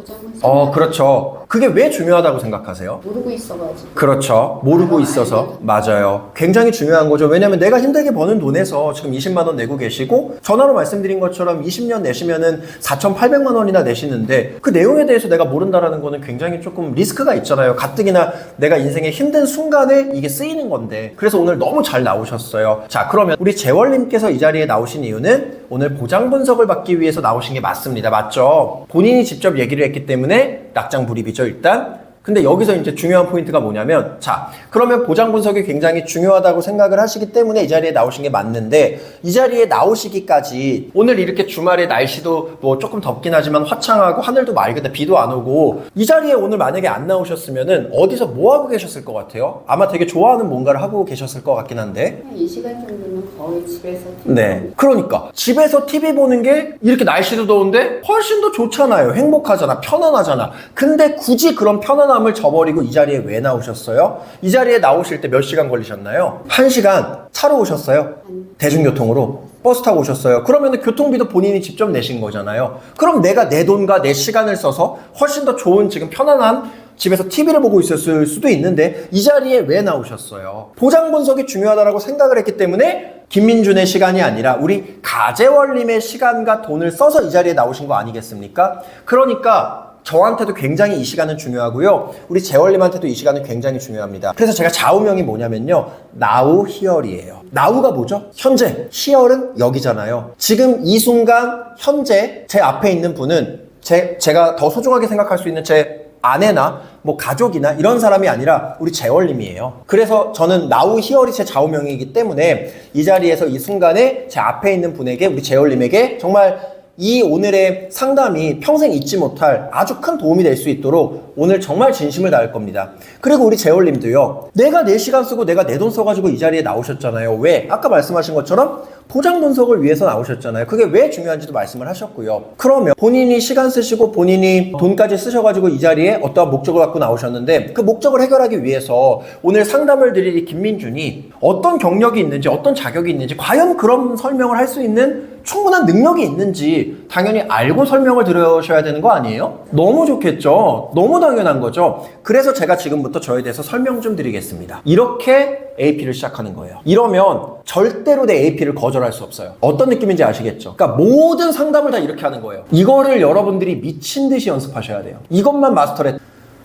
그렇죠. 그게 왜 중요하다고 생각하세요?
모르고 있어가지고.
그렇죠. 모르고 있어서. 맞아요. 굉장히 중요한 거죠. 왜냐면 내가 힘들게 버는 돈에서 지금 20만 원 내고 계시고 전화로 말씀드린 것처럼 20년 내시면은 4,800만 원이나 내시는데 그 내용에 대해서 내가 모른다라는 거는 굉장히 조금 리스크가 있잖아요. 가뜩이나 내가 인생의 힘든 순간에 이게 쓰이는 건데. 그래서 오늘 너무 잘 나오셨어요. 자, 그러면 우리 재월님께서 이 자리에 나오신 이유는 오늘 보장 분석을 받기 위해서 나오신 게 맞습니다. 맞죠? 본인이 직접 얘기를 했기 때문에 낙장불입이죠, 일단. 근데 여기서 이제 중요한 포인트가 뭐냐면, 자, 그러면 보장 분석이 굉장히 중요하다고 생각을 하시기 때문에 이 자리에 나오신 게 맞는데, 이 자리에 나오시기까지 오늘 이렇게 주말에 날씨도 뭐 조금 덥긴 하지만 화창하고 하늘도 맑은데 비도 안 오고, 이 자리에 오늘 만약에 안 나오셨으면은 어디서 뭐 하고 계셨을 것 같아요? 아마 되게 좋아하는 뭔가를 하고 계셨을 것 같긴 한데.
한 2시간 정도는 거의 집에서 TV
네. 그러니까 집에서 TV 보는 게 이렇게 날씨도 더운데 훨씬 더 좋잖아요. 행복하잖아. 편안하잖아. 근데 굳이 그런 편안함을 저버리고 이 자리에 왜 나오셨어요? 이 자리에 나오실 때 몇 시간 걸리셨나요? 1시간 차로 오셨어요? 대중교통으로? 버스 타고 오셨어요? 그러면 교통비도 본인이 직접 내신 거잖아요. 그럼 내가 내 돈과 내 시간을 써서 훨씬 더 좋은 지금 편안한 집에서 TV를 보고 있었을 수도 있는데 이 자리에 왜 나오셨어요? 보장 분석이 중요하다고 생각을 했기 때문에 김민준의 시간이 아니라 우리 가재월님의 시간과 돈을 써서 이 자리에 나오신 거 아니겠습니까? 그러니까 저한테도 굉장히 이 시간은 중요하고요. 우리 재월님한테도 이 시간은 굉장히 중요합니다. 그래서 제가 좌우명이 뭐냐면요. Now, Here이에요. Now가 뭐죠? 현재. Here는 여기잖아요. 지금 이 순간 현재 제 앞에 있는 분은 제가 더 소중하게 생각할 수 있는 제 아내나 뭐 가족이나 이런 사람이 아니라 우리 재월님이에요. 그래서 저는 Now, Here이 제 좌우명이기 때문에 이 자리에서 이 순간에 제 앞에 있는 분에게 우리 재월님에게 정말 이 오늘의 상담이 평생 잊지 못할 아주 큰 도움이 될 수 있도록 오늘 정말 진심을 다할 겁니다. 그리고 우리 재월님도요. 내가 내 시간 쓰고 내가 내 돈 써가지고 이 자리에 나오셨잖아요. 왜? 아까 말씀하신 것처럼 도장 분석을 위해서 나오셨잖아요. 그게 왜 중요한지도 말씀을 하셨고요. 그러면 본인이 시간 쓰시고 본인이 돈까지 쓰셔가지고 이 자리에 어떠한 목적을 갖고 나오셨는데 그 목적을 해결하기 위해서 오늘 상담을 드릴 이 김민준이 어떤 경력이 있는지 어떤 자격이 있는지 과연 그런 설명을 할 수 있는 충분한 능력이 있는지 당연히 알고 설명을 들으셔야 되는 거 아니에요? 너무 좋겠죠? 너무 당연한 거죠? 그래서 제가 지금부터 저에 대해서 설명 좀 드리겠습니다. 이렇게 AP를 시작하는 거예요. 이러면 절대로 내 AP를 거절할 수 없어요. 어떤 느낌인지 아시겠죠? 그러니까 모든 상담을 다 이렇게 하는 거예요. 이거를 여러분들이 미친 듯이 연습하셔야 돼요. 이것만 마스터해.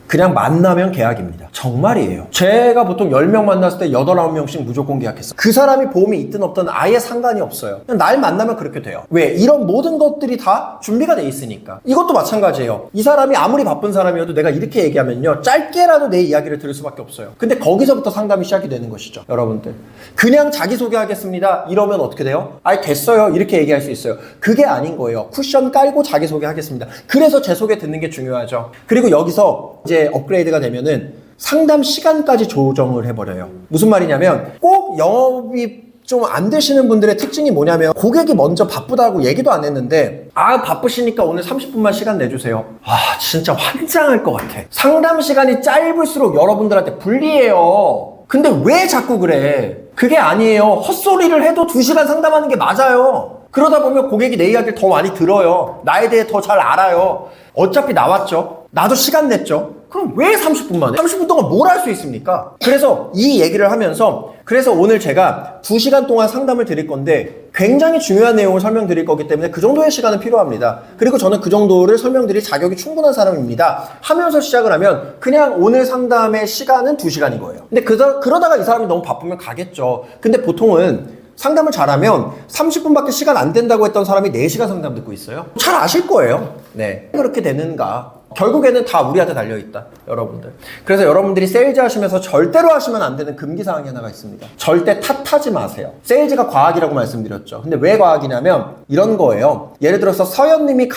그냥 만나면 계약입니다. 정말이에요. 제가 보통 10명 만났을 때 8, 9명씩 무조건 계약했어요. 그 사람이 보험이 있든 없든 아예 상관이 없어요. 그냥 날 만나면 그렇게 돼요. 왜? 이런 모든 것들이 다 준비가 돼 있으니까. 이것도 마찬가지예요. 이 사람이 아무리 바쁜 사람이어도 내가 이렇게 얘기하면요. 짧게라도 내 이야기를 들을 수밖에 없어요. 근데 거기서부터 상담이 시작이 되는 것이죠. 여러분들. 그냥 자기소개하겠습니다. 이러면 어떻게 돼요? 아이 됐어요. 이렇게 얘기할 수 있어요. 그게 아닌 거예요. 쿠션 깔고 자기소개하겠습니다. 그래서 제 소개 듣는 게 중요하죠. 그리고 여기서 이제 업그레이드가 되면은 상담 시간까지 조정을 해버려요. 무슨 말이냐면 꼭 영업이 좀 안 되시는 분들의 특징이 뭐냐면 고객이 먼저 바쁘다고 얘기도 안 했는데 아 바쁘시니까 오늘 30분만 시간 내주세요. 아 진짜 환장할 것 같아. 상담 시간이 짧을수록 여러분들한테 불리해요. 근데 왜 자꾸 그래? 그게 아니에요. 헛소리를 해도 2시간 상담하는 게 맞아요. 그러다 보면 고객이 내 이야기를 더 많이 들어요. 나에 대해 더 잘 알아요. 어차피 나왔죠. 나도 시간 냈죠. 그럼 왜 30분만 해? 30분 동안 뭘 할 수 있습니까? 그래서 이 얘기를 하면서 그래서 오늘 제가 2시간 동안 상담을 드릴 건데 굉장히 중요한 내용을 설명드릴 거기 때문에 그 정도의 시간은 필요합니다. 그리고 저는 그 정도를 설명드릴 자격이 충분한 사람입니다. 하면서 시작을 하면 그냥 오늘 상담의 시간은 2시간인 거예요. 근데 그러다가 이 사람이 너무 바쁘면 가겠죠. 근데 보통은 상담을 잘하면 30분밖에 시간 안 된다고 했던 사람이 4시간 상담 듣고 있어요. 잘 아실 거예요. 네. 그렇게 되는가? 결국에는 다 우리한테 달려있다. 여러분들. 그래서 여러분들이 세일즈 하시면서 절대로 하시면 안 되는 금기사항이 하나가 있습니다. 절대 탓하지 마세요. 세일즈가 과학이라고 말씀드렸죠. 근데 왜 과학이냐면 이런 거예요. 예를 들어서 서현님이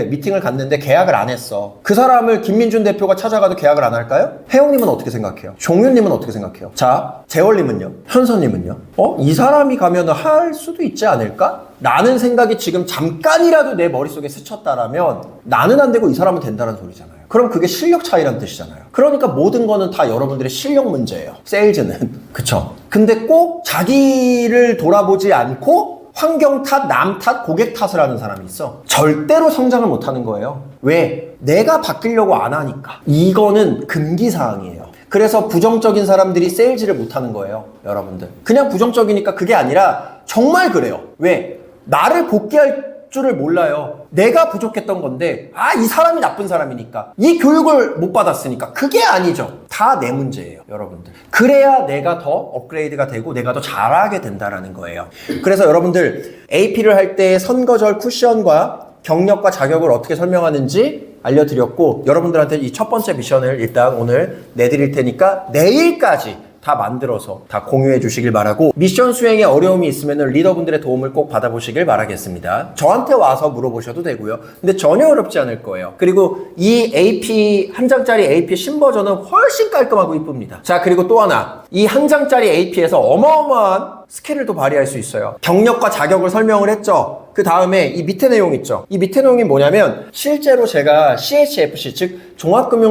미팅을 갔는데 계약을 안 했어. 그 사람을 김민준 대표가 찾아가도 계약을 안 할까요? 혜영님은 어떻게 생각해요? 종윤님은 어떻게 생각해요? 자, 재월님은요? 현서님은요? 이 사람이 가면 할 수도 있지 않을까? 라는 생각이 지금 잠깐이라도 내 머릿속에 스쳤다라면 나는 안 되고 이 사람은 된다는 소리잖아요. 그럼 그게 실력 차이라는 뜻이잖아요. 그러니까 모든 거는 다 여러분들의 실력 문제예요. 세일즈는. 그쵸? 근데 꼭 자기를 돌아보지 않고 환경 탓, 남 탓, 고객 탓을 하는 사람이 있어. 절대로 성장을 못 하는 거예요. 왜? 내가 바뀌려고 안 하니까. 이거는 금기사항이에요. 그래서 부정적인 사람들이 세일즈를 못하는 거예요. 여러분들. 그냥 부정적이니까 그게 아니라 정말 그래요. 왜? 나를 복귀할 줄을 몰라요. 내가 부족했던 건데 이 사람이 나쁜 사람이니까 이 교육을 못 받았으니까 그게 아니죠. 다 내 문제예요. 여러분들. 그래야 내가 더 업그레이드가 되고 내가 더 잘하게 된다라는 거예요. 그래서 여러분들 AP를 할 때 선거절 쿠션과 경력과 자격을 어떻게 설명하는지 알려드렸고 여러분들한테 이 첫 번째 미션을 일단 오늘 내드릴 테니까 내일까지 다 만들어서 다 공유해 주시길 바라고 미션 수행에 어려움이 있으면 리더분들의 도움을 꼭 받아보시길 바라겠습니다. 저한테 와서 물어보셔도 되고요. 근데 전혀 어렵지 않을 거예요. 그리고 이 AP 한 장짜리 AP 신버전은 훨씬 깔끔하고 이쁩니다. 자 그리고 또 하나 이 한 장짜리 AP에서 어마어마한 스킬을 또 발휘할 수 있어요. 경력과 자격을 설명을 했죠. 그 다음에 이 밑에 내용 있죠. 이 밑에 내용이 뭐냐면 실제로 제가 CHFC 즉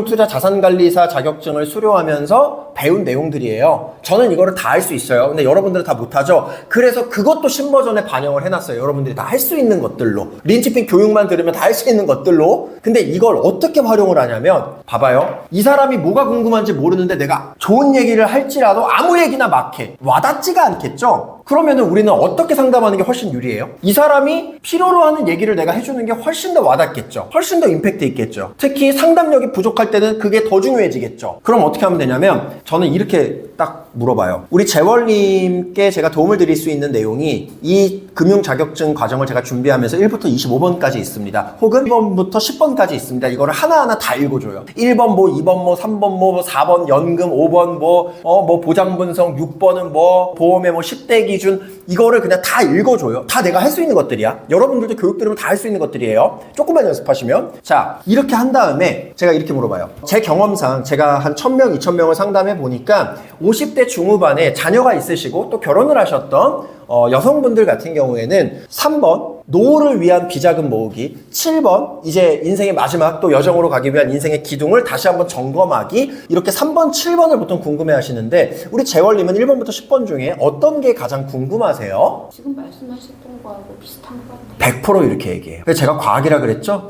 종합금융투자자산관리사 자격증을 수료하면서 배운 내용들이에요. 저는 이거를 다 할 수 있어요. 근데 여러분들은 다 못하죠. 그래서 그것도 신버전에 반영을 해놨어요. 여러분들이 다 할 수 있는 것들로. 린치핀 교육만 들으면 다 할 수 있는 것들로. 근데 이걸 어떻게 활용을 하냐면 봐봐요. 이 사람이 뭐가 궁금한지 모르는데 내가 좋은 얘기를 할지라도 아무 얘기나 막 해. 와닿지가 않겠죠? 그러면은 우리는 어떻게 상담하는 게 훨씬 유리해요? 이 사람이 필요로 하는 얘기를 내가 해주는 게 훨씬 더 와닿겠죠? 훨씬 더 임팩트 있겠죠? 특히 상담력이 부족할 때는 그게 더 중요해지겠죠? 그럼 어떻게 하면 되냐면 저는 이렇게 딱 물어봐요. 우리 재월님께 제가 도움을 드릴 수 있는 내용이 이 금융 자격증 과정을 제가 준비하면서 1부터 25번까지 있습니다. 혹은 1번부터 10번까지 있습니다. 이거를 하나하나 다 읽어줘요. 1번 뭐, 2번 뭐, 3번 뭐, 4번 연금, 5번 뭐 보장 분석, 6번은 뭐, 보험의 뭐 10대 기준, 이거를 그냥 다 읽어줘요. 다 내가 할 수 있는 것들이야. 여러분들도 교육 들으면 다 할 수 있는 것들이에요. 조금만 연습하시면. 자, 이렇게 한 다음에 제가 이렇게 물어봐요. 제 경험상 제가 한 1000명, 2000명을 상담해 보니까 50대 중후반에 자녀가 있으시고 또 결혼을 하셨던 여성분들 같은 경우에는 3번 노후를 위한 비자금 모으기, 7번 이제 인생의 마지막 또 여정으로 가기 위한 인생의 기둥을 다시 한번 점검하기, 이렇게 3번, 7번을 보통 궁금해 하시는데 우리 재월님은 1번부터 10번 중에 어떤 게 가장 궁금하세요?
지금 말씀하셨던 거하고 비슷한 것 같아요.
100% 이렇게 얘기해요. 그래서 제가 과학이라 그랬죠?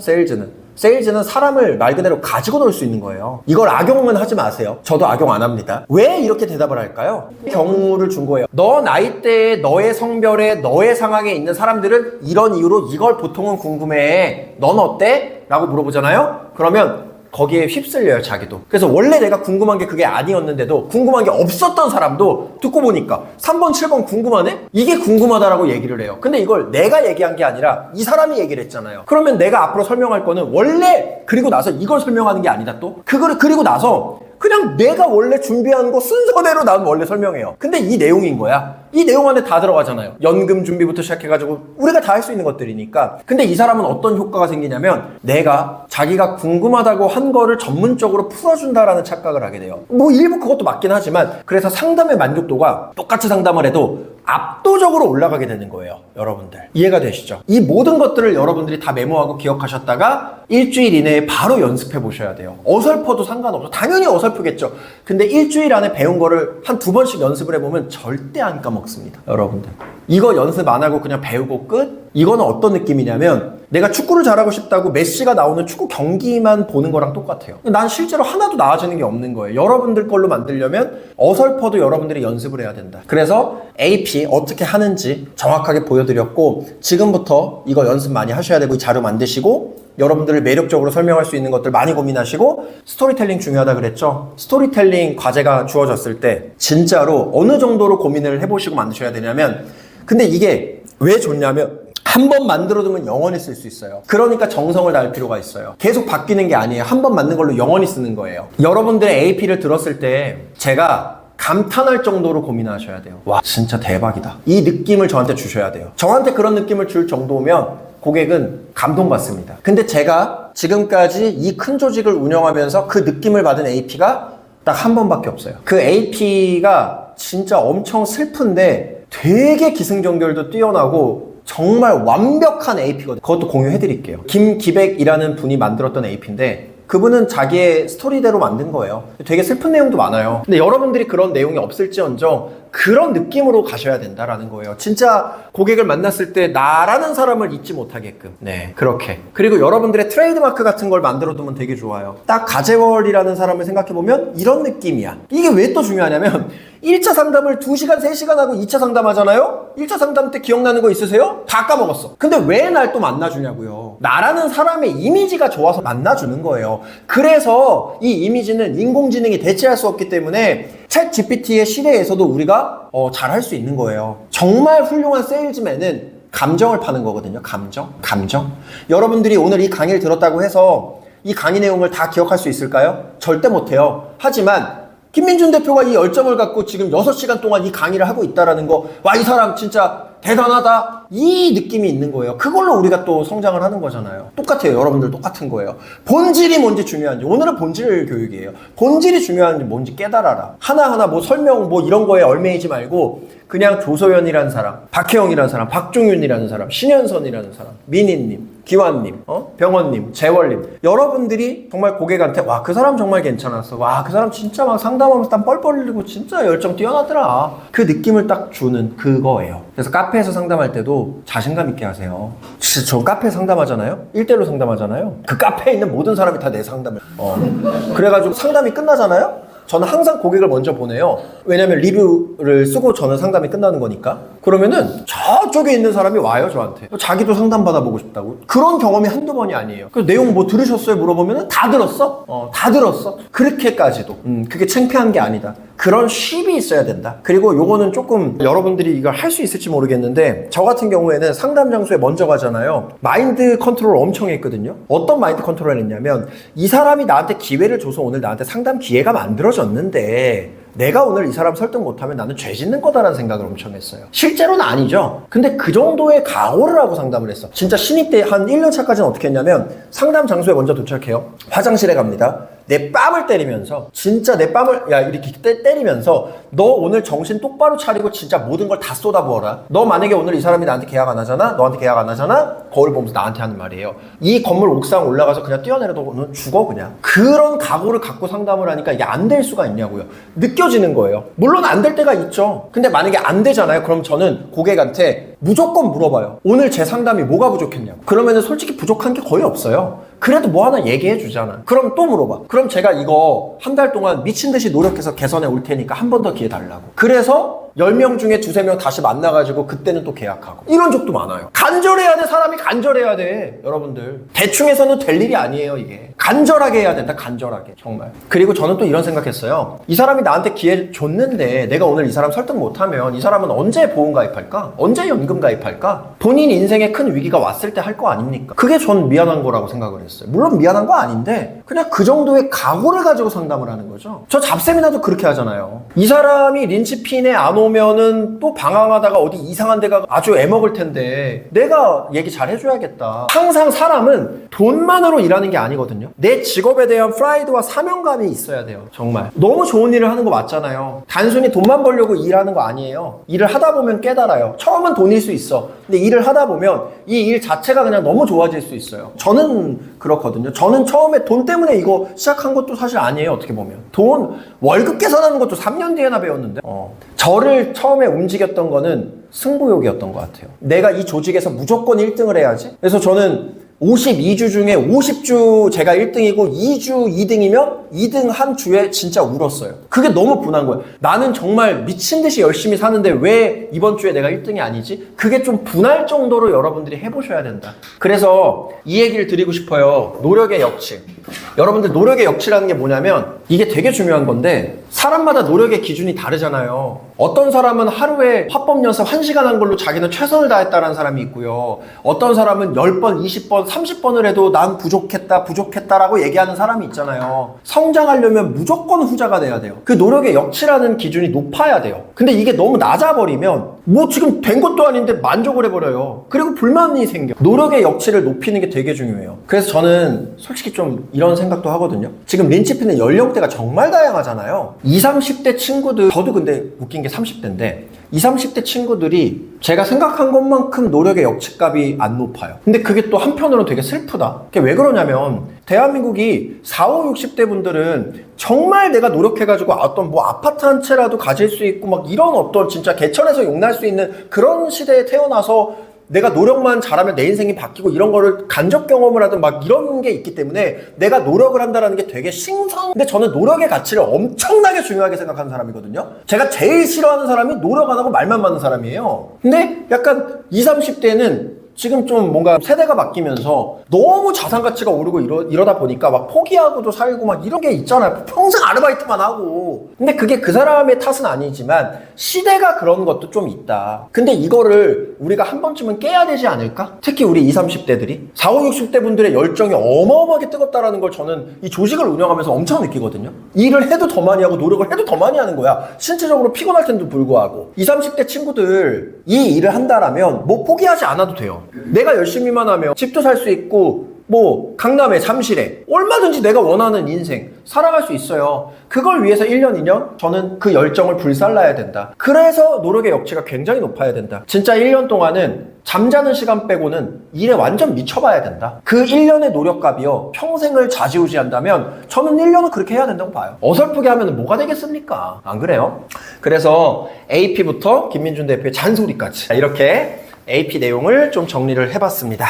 세일즈는 사람을 말 그대로 가지고 놀 수 있는 거예요. 이걸 악용은 하지 마세요. 저도 악용 안 합니다. 왜 이렇게 대답을 할까요? 경우를 준 거예요. 너 나이대에, 너의 성별에, 너의 상황에 있는 사람들은 이런 이유로 이걸 보통은 궁금해해. 넌 어때? 라고 물어보잖아요? 그러면 거기에 휩쓸려요, 자기도. 그래서 원래 내가 궁금한 게 그게 아니었는데도 궁금한 게 없었던 사람도 듣고 보니까 3번, 7번 궁금하네? 이게 궁금하다라고 얘기를 해요. 근데 이걸 내가 얘기한 게 아니라 이 사람이 얘기를 했잖아요. 그러면 내가 앞으로 설명할 거는 원래 그리고 나서 이걸 설명하는 게 아니다 또? 그거를 그리고 나서 그냥 내가 원래 준비한 거 순서대로 난 원래 설명해요. 근데 이 내용인 거야. 이 내용 안에 다 들어가잖아요. 연금 준비부터 시작해가지고 우리가 다 할 수 있는 것들이니까. 근데 이 사람은 어떤 효과가 생기냐면 내가 자기가 궁금하다고 한 거를 전문적으로 풀어준다라는 착각을 하게 돼요. 뭐 일부 그것도 맞긴 하지만 그래서 상담의 만족도가 똑같이 상담을 해도 압도적으로 올라가게 되는 거예요. 여러분들 이해가 되시죠? 이 모든 것들을 여러분들이 다 메모하고 기억하셨다가 일주일 이내에 바로 연습해 보셔야 돼요. 어설퍼도 상관없어. 당연히 어설프겠죠. 근데 일주일 안에 배운 거를 한 2번씩 연습을 해보면 절대 안 까먹습니다. 여러분들 이거 연습 안 하고 그냥 배우고 끝? 이거는 어떤 느낌이냐면 내가 축구를 잘하고 싶다고 메시가 나오는 축구 경기만 보는 거랑 똑같아요. 난 실제로 하나도 나아지는 게 없는 거예요. 여러분들 걸로 만들려면 어설퍼도 여러분들이 연습을 해야 된다. 그래서 AP 어떻게 하는지 정확하게 보여드렸고 지금부터 이거 연습 많이 하셔야 되고 이 자료 만드시고 여러분들을 매력적으로 설명할 수 있는 것들 많이 고민하시고 스토리텔링 중요하다 그랬죠? 스토리텔링 과제가 주어졌을 때 진짜로 어느 정도로 고민을 해보시고 만드셔야 되냐면 근데 이게 왜 좋냐면 한 번 만들어두면 영원히 쓸 수 있어요. 그러니까 정성을 다할 필요가 있어요. 계속 바뀌는 게 아니에요. 한 번 만든 걸로 영원히 쓰는 거예요. 여러분들의 AP를 들었을 때 제가 감탄할 정도로 고민하셔야 돼요. 와 진짜 대박이다. 이 느낌을 저한테 주셔야 돼요. 저한테 그런 느낌을 줄 정도면 고객은 감동받습니다. 근데 제가 지금까지 이 큰 조직을 운영하면서 그 느낌을 받은 AP가 딱 한 번밖에 없어요. 그 AP가 진짜 엄청 슬픈데 되게 기승전결도 뛰어나고 정말 완벽한 AP거든요. 그것도 공유해드릴게요. 김기백이라는 분이 만들었던 AP인데 그분은 자기의 스토리대로 만든 거예요. 되게 슬픈 내용도 많아요. 근데 여러분들이 그런 내용이 없을지언정 그런 느낌으로 가셔야 된다라는 거예요. 진짜 고객을 만났을 때 나라는 사람을 잊지 못하게끔. 네, 그렇게. 그리고 여러분들의 트레이드마크 같은 걸 만들어두면 되게 좋아요. 딱 가재월이라는 사람을 생각해보면 이런 느낌이야. 이게 왜 또 중요하냐면 1차 상담을 2시간, 3시간 하고 2차 상담 하잖아요? 1차 상담 때 기억나는 거 있으세요? 다 까먹었어. 근데 왜 날 또 만나주냐고요. 나라는 사람의 이미지가 좋아서 만나주는 거예요. 그래서 이 이미지는 인공지능이 대체할 수 없기 때문에 챗 GPT의 시대에서도 우리가 잘할 수 있는 거예요. 정말 훌륭한 세일즈맨은 감정을 파는 거거든요. 감정. 여러분들이 오늘 이 강의를 들었다고 해서 이 강의 내용을 다 기억할 수 있을까요? 절대 못해요. 하지만 김민준 대표가 이 열정을 갖고 지금 6시간 동안 이 강의를 하고 있다라는 거, 와, 이 사람 진짜 대단하다, 이 느낌이 있는 거예요. 그걸로 우리가 또 성장을 하는 거잖아요. 똑같아요. 여러분들 똑같은 거예요. 본질이 뭔지 중요한지, 오늘은 본질 교육이에요. 본질이 중요한지 뭔지 깨달아라. 하나하나 뭐 설명 뭐 이런 거에 얽매이지 말고 그냥 조소연이라는 사람, 박혜영이라는 사람, 박종윤이라는 사람, 신현선이라는 사람, 민희님, 기환님, 병원님, 재월님, 여러분들이 정말 고객한테 와, 그 사람 정말 괜찮았어. 와, 그 사람 진짜 막 상담하면서 땀 뻘뻘 흘리고 진짜 열정 뛰어나더라. 그 느낌을 딱 주는 그거예요. 그래서 카페에서 상담할 때도 자신감 있게 하세요. 진짜 저 카페 상담하잖아요? 1대1로 상담하잖아요? 그 카페에 있는 모든 사람이 다 내 상담을. 그래가지고 상담이 끝나잖아요? 저는 항상 고객을 먼저 보내요. 왜냐면 리뷰를 쓰고 저는 상담이 끝나는 거니까. 그러면은 저쪽에 있는 사람이 와요, 저한테. 자기도 상담 받아보고 싶다고. 그런 경험이 한두 번이 아니에요. 그 내용 뭐 들으셨어요? 물어보면은 다 들었어? 다 들었어. 그렇게까지도. 그게 창피한 게 아니다. 그런 쉼이 있어야 된다. 그리고 요거는 조금 여러분들이 이걸 할 수 있을지 모르겠는데 저 같은 경우에는 상담 장소에 먼저 가잖아요. 마인드 컨트롤 엄청 했거든요. 어떤 마인드 컨트롤을 했냐면 이 사람이 나한테 기회를 줘서 오늘 나한테 상담 기회가 만들어졌는데 내가 오늘 이 사람 설득 못하면 나는 죄 짓는 거다라는 생각을 엄청 했어요. 실제로는 아니죠. 근데 그 정도의 각오를 하고 상담을 했어. 진짜 신입 때 한 1년 차까지는 어떻게 했냐면 상담 장소에 먼저 도착해요. 화장실에 갑니다. 내 뺨을 때리면서 진짜 내 뺨을 야 이렇게 때리면서 너 오늘 정신 똑바로 차리고 진짜 모든 걸 다 쏟아부어라. 너 만약에 오늘 이 사람이 나한테 계약 안 하잖아? 너한테 계약 안 하잖아? 거울 보면서 나한테 하는 말이에요. 이 건물 옥상 올라가서 그냥 뛰어내려도 오늘 죽어 그냥. 그런 각오를 갖고 상담을 하니까 이게 안 될 수가 있냐고요. 느껴지는 거예요. 물론 안 될 때가 있죠. 근데 만약에 안 되잖아요. 그럼 저는 고객한테 무조건 물어봐요. 오늘 제 상담이 뭐가 부족했냐고. 그러면은 솔직히 부족한 게 거의 없어요. 그래도 뭐 하나 얘기해 주잖아. 그럼 또 물어봐. 그럼 제가 이거 한 달 동안 미친 듯이 노력해서 개선해 올 테니까 한 번 더 기회 달라고. 그래서 10명 중에 2-3명 다시 만나가지고 그때는 또 계약하고. 이런 적도 많아요. 간절해야 돼. 사람이 간절해야 돼. 여러분들. 대충 해서는 될 일이 아니에요 이게. 간절하게 해야 된다. 간절하게. 정말. 그리고 저는 또 이런 생각했어요. 이 사람이 나한테 기회 줬는데 내가 오늘 이 사람 설득 못하면 이 사람은 언제 보험 가입할까? 언제 연금 가입할까? 본인 인생에 큰 위기가 왔을 때 할 거 아닙니까? 그게 전 미안한 거라고 생각을 했어요. 물론 미안한 거 아닌데 그냥 그 정도의 각오를 가지고 상담을 하는 거죠. 저 잡세미나도 그렇게 하잖아요. 이 사람이 린치핀에 안 오면은 또 방황하다가 어디 이상한 데가 아주 애먹을 텐데 내가 얘기 잘 해줘야겠다. 항상 사람은 돈만으로 일하는 게 아니거든요. 내 직업에 대한 프라이드와 사명감이 있어야 돼요. 정말. 너무 좋은 일을 하는 거 맞잖아요. 단순히 돈만 벌려고 일하는 거 아니에요. 일을 하다 보면 깨달아요. 처음은 돈일 수 있어. 근데 일을 하다 보면 이 일 자체가 그냥 너무 좋아질 수 있어요. 저는 그렇거든요. 저는 처음에 돈 때문에 이거 시작한 것도 사실 아니에요. 어떻게 보면. 돈, 월급 계산하는 것도 3년 뒤에나 배웠는데. 저를 처음에 움직였던 거는 승부욕이었던 것 같아요. 내가 이 조직에서 무조건 1등을 해야지. 그래서 저는 52주 중에 50주 제가 1등이고 2주 2등이면 2등 한 주에 진짜 울었어요. 그게 너무 분한 거예요. 나는 정말 미친 듯이 열심히 사는데 왜 이번 주에 내가 1등이 아니지? 그게 좀 분할 정도로 여러분들이 해보셔야 된다. 그래서 이 얘기를 드리고 싶어요. 노력의 역치. 여러분들 노력의 역치라는 게 뭐냐면 이게 되게 중요한 건데 사람마다 노력의 기준이 다르잖아요. 어떤 사람은 하루에 화법 연습 1시간 한 걸로 자기는 최선을 다했다는 사람이 있고요. 어떤 사람은 10번, 20번, 30번을 해도 난 부족했다라고 얘기하는 사람이 있잖아요. 성장하려면 무조건 후자가 돼야 돼요. 그 노력의 역치라는 기준이 높아야 돼요. 근데 이게 너무 낮아버리면 뭐 지금 된 것도 아닌데 만족을 해버려요. 그리고 불만이 생겨. 노력의 역치를 높이는 게 되게 중요해요. 그래서 저는 솔직히 좀 이런 생각도 하거든요. 지금 린치핀의 연령대가 정말 다양하잖아요. 20, 30대 친구들, 저도 근데 웃긴 게 30대인데 20, 30대 친구들이 제가 생각한 것만큼 노력의 역치값이 안 높아요. 근데 그게 또 한편으로는 되게 슬프다. 그게 왜 그러냐면 대한민국이 40, 60대 분들은 정말 내가 노력해가지고 어떤 뭐 아파트 한 채라도 가질 수 있고 막 이런 어떤 진짜 개천에서 용날 수 있는 그런 시대에 태어나서 내가 노력만 잘하면 내 인생이 바뀌고 이런 거를 간접 경험을 하든 막 이런 게 있기 때문에 내가 노력을 한다는 게 되게 근데 저는 노력의 가치를 엄청나게 중요하게 생각하는 사람이거든요. 제가 제일 싫어하는 사람이 노력 안 하고 말만 많은 사람이에요. 근데 약간 20, 30대는 지금 좀 뭔가 세대가 바뀌면서 너무 자산 가치가 오르고 이러다 보니까 막 포기하고도 살고 막 이런 게 있잖아요. 평생 아르바이트만 하고. 근데 그게 그 사람의 탓은 아니지만 시대가 그런 것도 좀 있다. 근데 이거를 우리가 한 번쯤은 깨야 되지 않을까? 특히 우리 20, 30대들이 40, 60대 분들의 열정이 어마어마하게 뜨겁다라는 걸 저는 이 조직을 운영하면서 엄청 느끼거든요. 일을 해도 더 많이 하고 노력을 해도 더 많이 하는 거야. 신체적으로 피곤할 텐데도 불구하고 20, 30대 친구들 이 일을 한다라면 뭐 포기하지 않아도 돼요. 내가 열심히만 하면 집도 살 수 있고 뭐 강남에 잠실에 얼마든지 내가 원하는 인생 살아갈 수 있어요. 그걸 위해서 1년 2년 저는 그 열정을 불살라야 된다. 그래서 노력의 역치가 굉장히 높아야 된다. 진짜 1년 동안은 잠자는 시간 빼고는 일에 완전 미쳐봐야 된다. 그 1년의 노력값이요 평생을 좌지우지한다면 저는 1년은 그렇게 해야 된다고 봐요. 어설프게 하면 뭐가 되겠습니까? 안 그래요? 그래서 AP부터 김민준 대표의 잔소리까지 이렇게 AP 내용을 좀 정리를 해봤습니다.